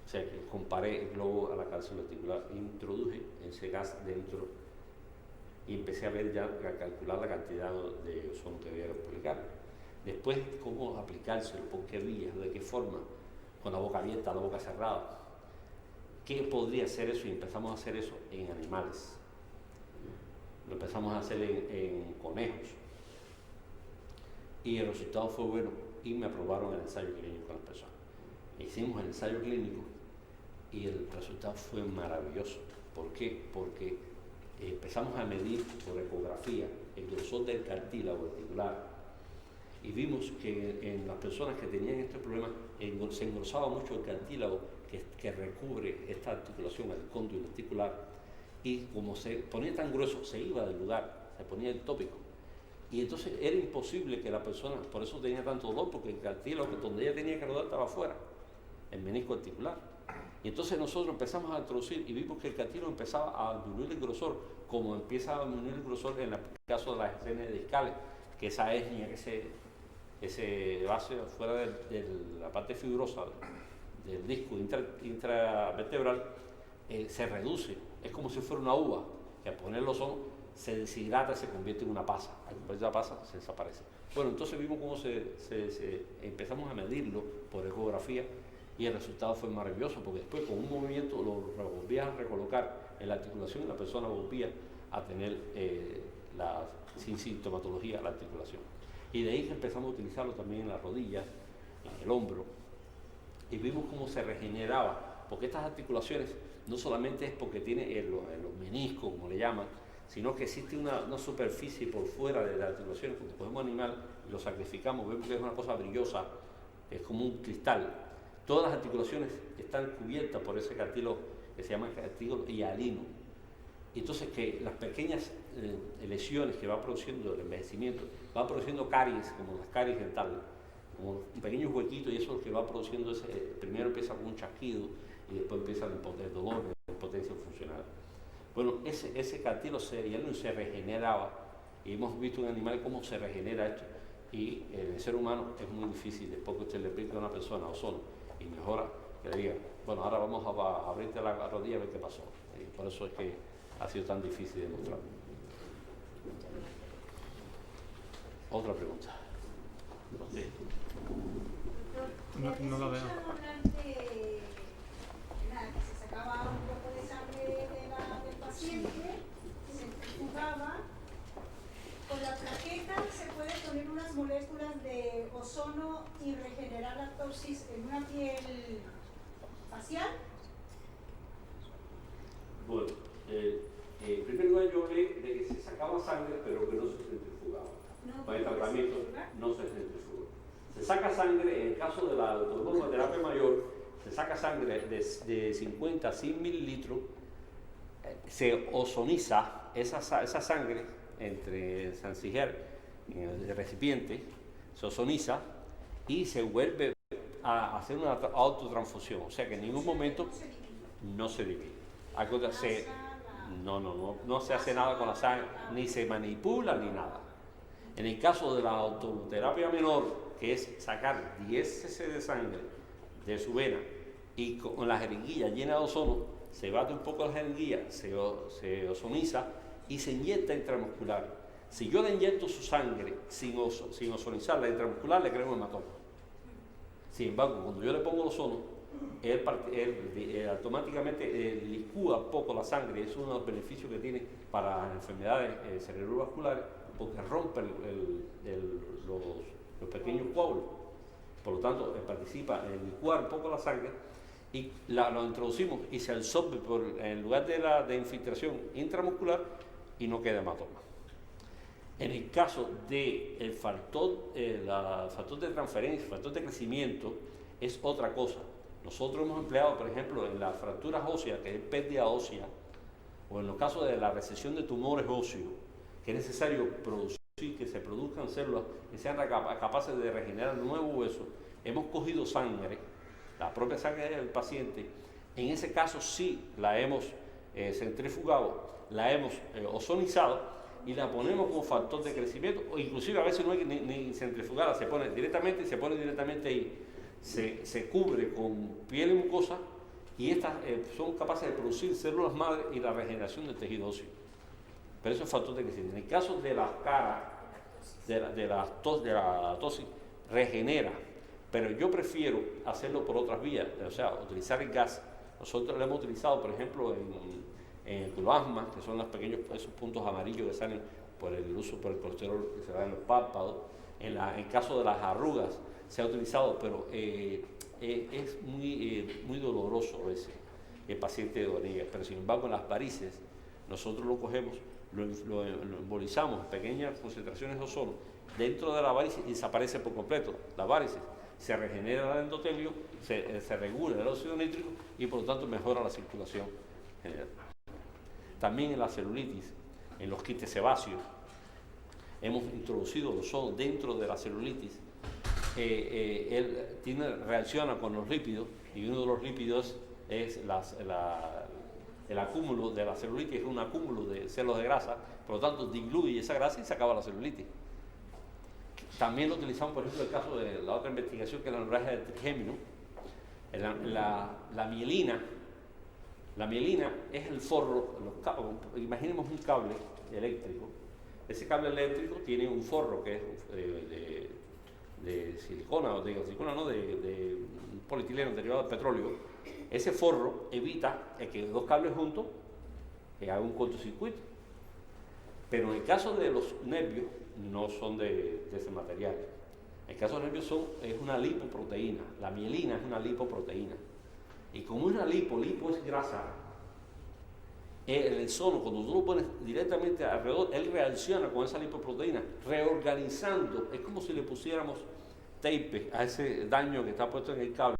O sea, que comparé el globo a la cápsula articular, introduje ese gas dentro y empecé a ver ya, a calcular la cantidad de ozono que había que aplicar. Después, cómo aplicárselo, por qué vías, de qué forma, con la boca abierta, la boca cerrada. ¿Qué podría ser eso? Y empezamos a hacer eso en animales. Lo empezamos a hacer en conejos. Y el resultado fue bueno y me aprobaron el ensayo clínico con las personas. Hicimos el ensayo clínico y el resultado fue maravilloso. ¿Por qué? Porque empezamos a medir por ecografía el grosor del cartílago articular y vimos que en las personas que tenían este problema se engrosaba mucho el cartílago que recubre esta articulación, el cóndilo articular, y como se ponía tan grueso, se iba del lugar, se ponía ectópico. Y entonces era imposible que la persona, por eso tenía tanto dolor, porque el cartílago donde ella tenía que rodar estaba afuera, el menisco articular. Y entonces nosotros empezamos a introducir y vimos que el cartílago empezaba a disminuir el grosor, como empieza a disminuir el grosor en el caso de las hernias discales, que esa hernia, ese base fuera de la parte fibrosa del disco intravertebral, se reduce. Es como si fuera una uva, que al ponerlo se deshidrata y se convierte en una pasa. Al convertirse en una pasa, se desaparece. Bueno, entonces vimos cómo empezamos a medirlo por ecografía y el resultado fue maravilloso, porque después con un movimiento lo volvías a recolocar en la articulación y la persona volvía a tener sin sintomatología la articulación. Y de ahí que empezamos a utilizarlo también en las rodillas, en el hombro, y vimos cómo se regeneraba, porque estas articulaciones no solamente es porque tiene los meniscos, como le llaman, sino que existe una superficie por fuera de la articulación. Cuando cogemos un animal y lo sacrificamos, vemos que es una cosa brillosa, es como un cristal. Todas las articulaciones están cubiertas por ese cartílago que se llama cartílago hialino. Entonces, que las pequeñas lesiones que va produciendo el envejecimiento, va produciendo caries, como las caries dentales, como pequeños huequitos, y eso es lo que va produciendo primero empieza con un chasquido y después empieza el dolor, la impotencia funcional. Bueno, ese cartílago hialino se regeneraba, y hemos visto en animales cómo se regenera esto, y en el ser humano es muy difícil. Después que usted le aplica a una persona ozono y mejora, que le diga, bueno, ahora vamos a abrirte la rodilla a ver qué pasó. Y por eso es que ha sido tan difícil demostrar. Otra pregunta. Sí. No la veo. Hablar de nada, que se sacaba un poco de sangre del paciente, se centrifugaba. Con la plaqueta se puede poner unas moléculas de ozono y regenerar la toxis en una piel facial. Bueno, en primer lugar yo hablé de que se sacaba sangre pero que no se centrifugaba. Para el tratamiento no se centrifuga. Se saca sangre, en el caso de la terapia mayor, se saca sangre de 50 a 100 mililitros, se ozoniza esa sangre entre el sancijer y el recipiente, se ozoniza y se vuelve a hacer una autotransfusión, o sea que en ningún momento no se divide. No se hace nada con la sangre, ni se manipula ni nada. En el caso de la autoterapia menor, que es sacar 10 cc de sangre de su vena y con la jeringuilla llena de ozono, se bate un poco la jeringuilla, se ozoniza y se inyecta intramuscular. Si yo le inyecto su sangre sin ozonizar la intramuscular, le creo un hematoma. Sin embargo, cuando yo le pongo el ozono, él automáticamente licúa poco la sangre. Es uno de los beneficios que tiene para las enfermedades cerebrovasculares, porque rompe los pequeños coágulos. Por lo tanto, participa en licuar un poco la sangre y lo introducimos y se absorbe en lugar de infiltración intramuscular y no queda hematoma. En el caso del factor de transferencia, factor de crecimiento, es otra cosa. Nosotros hemos empleado, por ejemplo, en las fracturas óseas, que es pérdida ósea, o en los casos de la recesión de tumores óseos, que es necesario que se produzcan células que sean capaces de regenerar nuevo hueso, hemos cogido sangre, la propia sangre del paciente. En ese caso sí la hemos centrifugado, la hemos ozonizado y la ponemos como factor de crecimiento, o inclusive a veces no hay que ni centrifugarla, se pone directamente ahí, se cubre con piel y mucosa, y estas son capaces de producir células madre y la regeneración del tejido óseo. Pero eso es factor de crecimiento. En el caso de la cara, de la tosis, regenera, pero yo prefiero hacerlo por otras vías, o sea, utilizar el gas. Nosotros lo hemos utilizado, por ejemplo, en el cloasma, que son esos puntos amarillos que salen por el colesterol que se da en los párpados. En el caso de las arrugas se ha utilizado, pero es muy doloroso a veces el paciente de Donilla. Pero sin embargo, en las varices, nosotros lo cogemos, lo embolizamos en pequeñas concentraciones de ozono dentro de la varice y desaparece por completo. La varice se regenera el endotelio, se regula el óxido nítrico y por lo tanto mejora la circulación general. También en la celulitis, en los quistes sebáceos, hemos introducido el ozono dentro de la celulitis. Él reacciona con los lípidos, y uno de los lípidos es el acúmulo de la celulitis, es un acúmulo de células de grasa, por lo tanto diluye esa grasa y se acaba la celulitis. También lo utilizamos, por ejemplo, en el caso de la otra investigación, que es la hemorragia del trigémino. La mielina. La mielina es el forro, imaginemos un cable eléctrico. Ese cable eléctrico tiene un forro que es de silicona, o de polietileno derivado de petróleo. Ese forro evita que dos cables juntos hagan un cortocircuito. Pero en el caso de los nervios, no son de ese material. En el caso de los nervios es una lipoproteína. La mielina es una lipoproteína. Y como es una lipo es grasa, el sono, cuando tú lo pones directamente alrededor, él reacciona con esa lipoproteína, reorganizando, es como si le pusiéramos tape a ese daño que está puesto en el cable,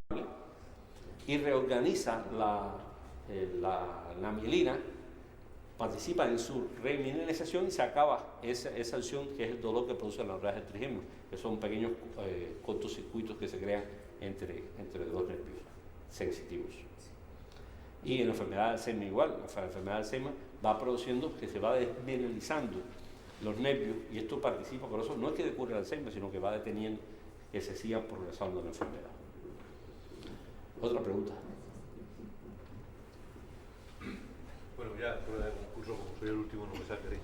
y reorganiza la mielina, participa en su remineralización y se acaba esa acción que es el dolor que produce la neuralgia del trigémino, que son pequeños cortocircuitos que se crean entre dos nervios sensitivos. Y en la enfermedad de Alzheimer igual, la enfermedad de Alzheimer va produciendo que se va desmineralizando los nervios y esto participa, por eso no es que ocurra el Alzheimer, sino que va deteniendo que se siga progresando la enfermedad. Otra pregunta. Bueno, ya fuera de concurso, como soy el último, no me sacaré.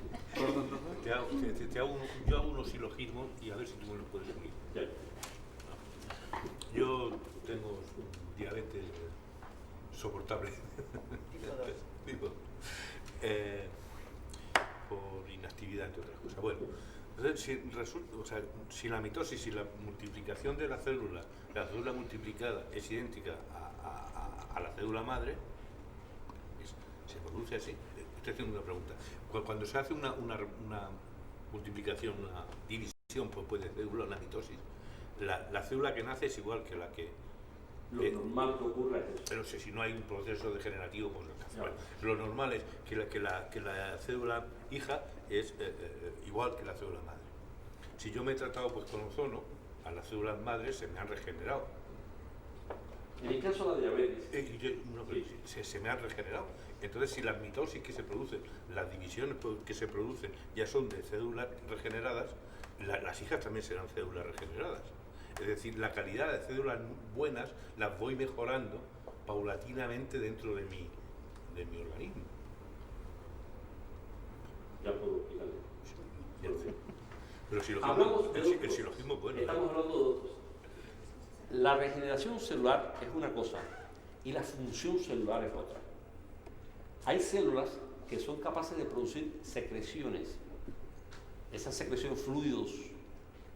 Yo hago unos silogismos y a ver si tú me los puedes unir. Yo tengo diabetes soportable. Digo, por inactividad, entre otras cosas. Bueno, entonces, si la mitosis y la multiplicación de la célula multiplicada es idéntica a la célula madre, se produce así. Estoy haciendo una pregunta. Cuando se hace una multiplicación, una división pues, de célula, una mitosis, la célula que nace es igual que la que... Lo normal que ocurre es eso. Pero si no hay un proceso degenerativo, pues lo normal es que la célula hija es igual que la célula madre. Si yo me he tratado pues, con ozono, a las células madres se me han regenerado. En el caso de la diabetes, se me han regenerado. Entonces, si las mitosis que se producen, las divisiones que se producen ya son de células regeneradas, las hijas también serán células regeneradas. Es decir, la calidad de células buenas las voy mejorando paulatinamente dentro de mi organismo. Ya puedo explicarlo. Pero el silogismo es bueno. Estamos hablando de otros. La regeneración celular es una cosa y la función celular es otra. Hay células que son capaces de producir secreciones. Esas secreciones, fluidos,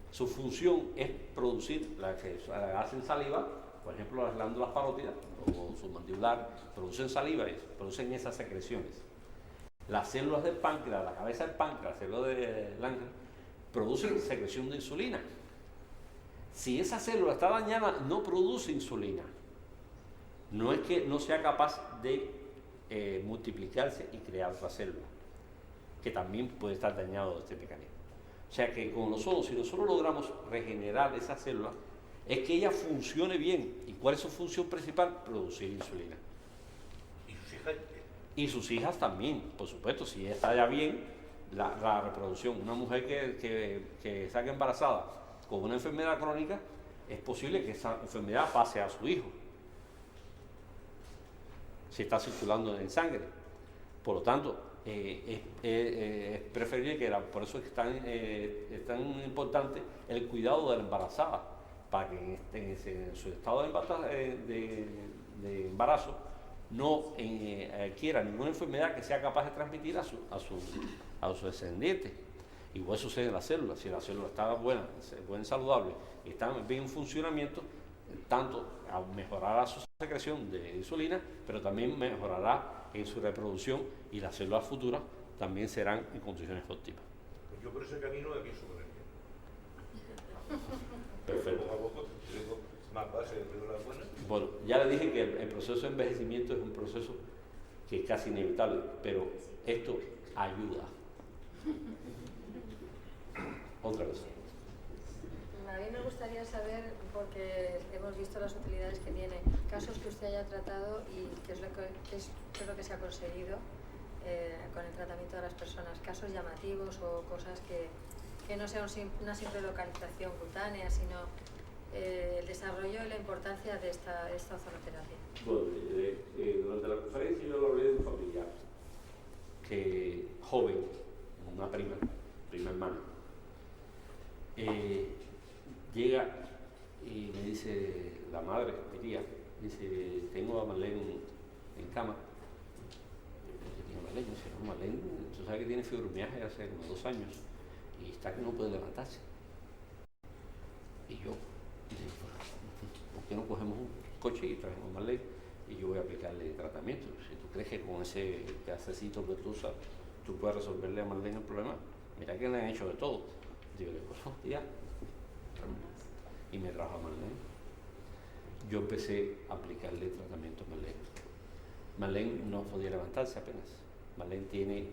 su función es producir, la que hacen saliva, por ejemplo las glándulas parótidas o submandibular, producen saliva y producen esas secreciones. Las células del páncreas, la cabeza del páncreas, la célula de Lange, producen secreción de insulina. Si esa célula está dañada, no produce insulina. No es que no sea capaz de multiplicarse y crear otra célula, que también puede estar dañado de este mecanismo. O sea que con nosotros, si nosotros logramos regenerar esa célula, es que ella funcione bien. ¿Y cuál es su función principal? Producir insulina. ¿Y sus hijas? Y sus hijas también, por supuesto, si está ya bien la reproducción. Una mujer que salga embarazada con una enfermedad crónica, es posible que esa enfermedad pase a su hijo, si está circulando en sangre. Por lo tanto, es preferible que por eso es tan importante el cuidado de la embarazada, para que en su estado de embarazo no adquiera ninguna enfermedad que sea capaz de transmitir a su descendiente. Igual sucede en la célula. Si la célula está buena, saludable y está bien en funcionamiento, tanto mejorará su secreción de insulina, pero también mejorará en su reproducción y las células futuras también serán en condiciones óptimas. Pues yo por ese camino me pienso poner. Perfecto. Poco a poco tengo más base de células buenas. Bueno, ya le dije que el proceso de envejecimiento es un proceso que es casi inevitable, pero esto ayuda. Otra cosa. A mí me gustaría saber, porque hemos visto las utilidades que tiene, casos que usted haya tratado y qué es lo que se ha conseguido con el tratamiento de las personas, casos llamativos o cosas que no sean una simple localización cutánea, sino el desarrollo y la importancia de esta ozonoterapia. Bueno, durante la conferencia yo hablé de un familiar joven, una prima hermana, llega y me dice la madre, mi tía, dice, tengo a Marlene en cama. Marlene, dice, no, Marlene, tú sabes que tiene fibromialgia hace como 2 años y está que no puede levantarse. Y yo, ¿por qué no cogemos un coche y traemos a Marlene y yo voy a aplicarle tratamiento. Si tú crees que con ese gasecito que tú usas, tú puedes resolverle a Marlene el problema, mira que le han hecho de todo. Digo, pues, tía, y me trajo a Marlene. Yo empecé a aplicarle tratamiento a Marlene. Marlene no podía levantarse apenas. Marlene tiene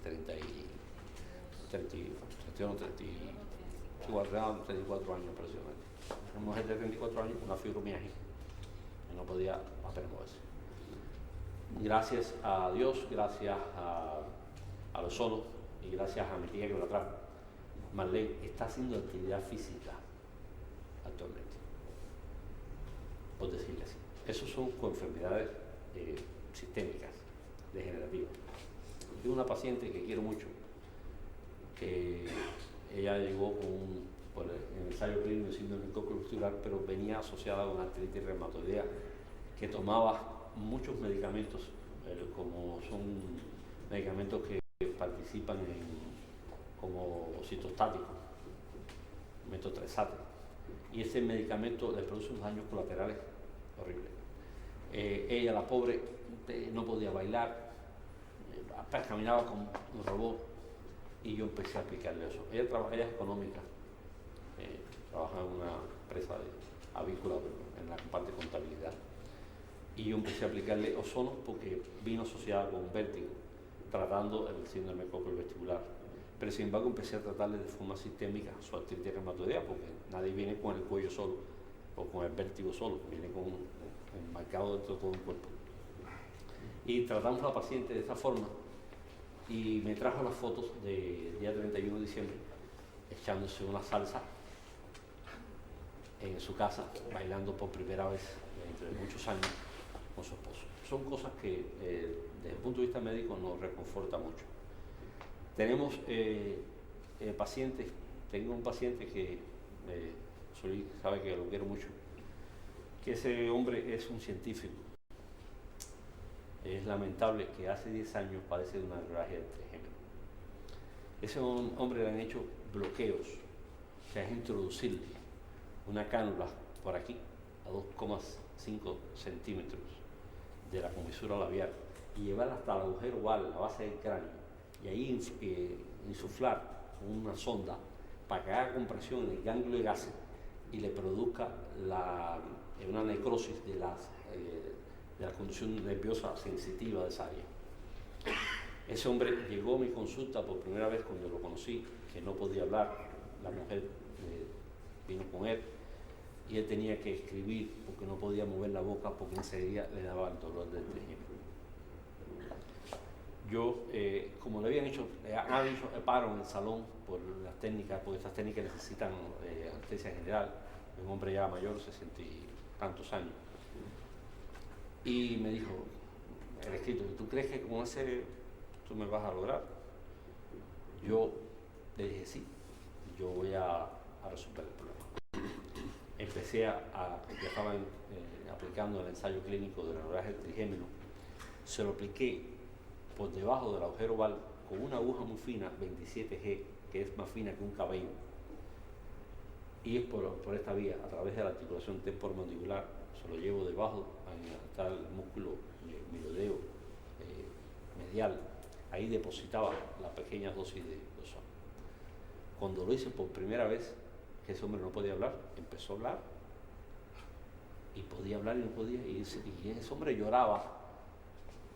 34 años aproximadamente. Una mujer de 34 años con una fibromialgia que no podía apenas moverse. Gracias a Dios, gracias a los solos y gracias a mi tía que me la trajo, Marlene está haciendo actividad física actualmente, por decirle así. Esos son con enfermedades sistémicas, degenerativas. Tengo una paciente que quiero mucho, que ella llegó por el ensayo clínico de síndrome coxo-leucomuscular, pero venía asociada con artritis reumatoidea, que tomaba muchos medicamentos, como son medicamentos que participan como citostáticos, metotrexato, y ese medicamento le produce unos daños colaterales horribles. Ella, la pobre, no podía bailar, apenas caminaba como un robot, y yo empecé a aplicarle eso. Ella es económica, trabaja en una empresa avícola en la parte de contabilidad, y yo empecé a aplicarle ozono porque vino asociada con vértigo, tratando el síndrome coxo-vestibular. Pero sin embargo empecé a tratarle de forma sistémica su artritis reumatoidea, porque nadie viene con el cuello solo o con el vértigo solo, viene con un marcado dentro de todo el cuerpo. Y tratamos a la paciente de esta forma, y me trajo las fotos del día 31 de diciembre echándose una salsa en su casa, bailando por primera vez entre muchos años con su esposo. Son cosas que desde el punto de vista médico nos reconforta mucho. Tenemos pacientes, tengo un paciente que Solís sabe que lo quiero mucho, que ese hombre es un científico. Es lamentable que hace 10 años padece de una hemorragia del trigémino. Ese hombre le han hecho bloqueos, o sea, es introducirle una cánula por aquí a 2,5 centímetros de la comisura labial y llevarla hasta el agujero oval, la base del cráneo, y ahí insuflar con una sonda para que haga compresión en el ganglio de gases y le produzca una necrosis de la conducción nerviosa sensitiva de esa área. Ese hombre llegó a mi consulta por primera vez cuando lo conocí, que no podía hablar, la mujer vino con él y él tenía que escribir porque no podía mover la boca porque enseguida le daba el dolor del trigémino. Yo, como le habían hecho el paro en el salón por las técnicas, porque estas técnicas necesitan anestesia general, un hombre ya mayor, 60 y tantos años, y me dijo, el escrito, ¿tú crees que con ese tú me vas a lograr? Yo le dije, sí, yo voy a resolver el problema. Empecé ya estaban aplicando el ensayo clínico de la hemorragia del trigémino, se lo apliqué por debajo del agujero oval con una aguja muy fina, 27G, que es más fina que un cabello, y es por esta vía, a través de la articulación temporomandibular, se lo llevo debajo, hasta el músculo mirodeo medial, ahí depositaba la pequeña dosis de ozono. Cuando lo hice por primera vez, que ese hombre no podía hablar, empezó a hablar, y podía hablar y no podía, y ese hombre lloraba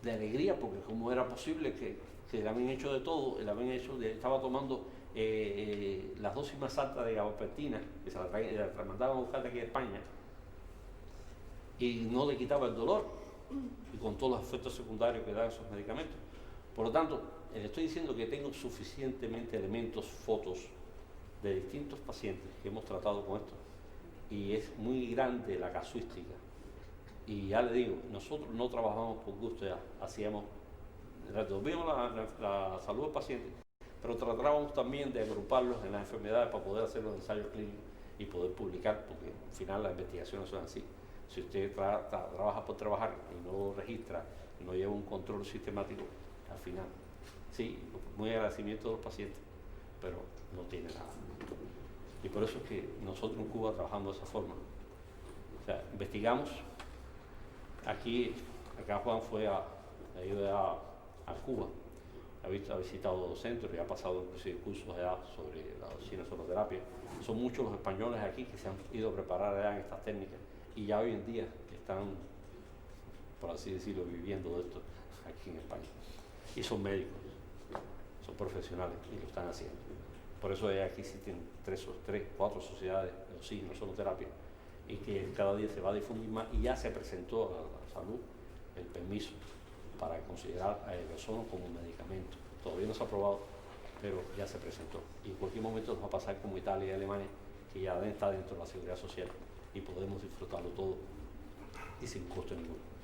de alegría, porque cómo era posible que le habían hecho de todo, estaba tomando las dosis más altas de gabapentina, que se la mandaban a buscar de aquí a España, y no le quitaba el dolor, y con todos los efectos secundarios que dan esos medicamentos. Por lo tanto, le estoy diciendo que tengo suficientemente elementos, fotos de distintos pacientes que hemos tratado con esto, y es muy grande la casuística. Y ya le digo, nosotros no trabajamos por gusto, ya resolvimos la salud del paciente, pero tratábamos también de agruparlos en las enfermedades para poder hacer los ensayos clínicos y poder publicar, porque al final las investigaciones son así. Si usted trabaja por trabajar y no registra, y no lleva un control sistemático, al final, sí, muy agradecimiento a los pacientes, pero no tiene nada. Y por eso es que nosotros en Cuba trabajamos de esa forma. O sea, investigamos, Acá Juan ha ido a Cuba, ha visitado dos centros y ha pasado inclusive cursos allá sobre la cinesonoterapia. Son muchos los españoles aquí que se han ido a preparar allá en estas técnicas y ya hoy en día están, por así decirlo, viviendo de esto aquí en España. Y son médicos, son profesionales y lo están haciendo. Por eso aquí existen 4 sociedades de oxigenosonoterapia y que cada día se va a difundir más, y ya se presentó a la salud el permiso para considerar el ozono como un medicamento. Todavía no se ha aprobado, pero ya se presentó. Y en cualquier momento nos va a pasar como Italia y Alemania, que ya está dentro de la seguridad social y podemos disfrutarlo todo y sin costo ninguno.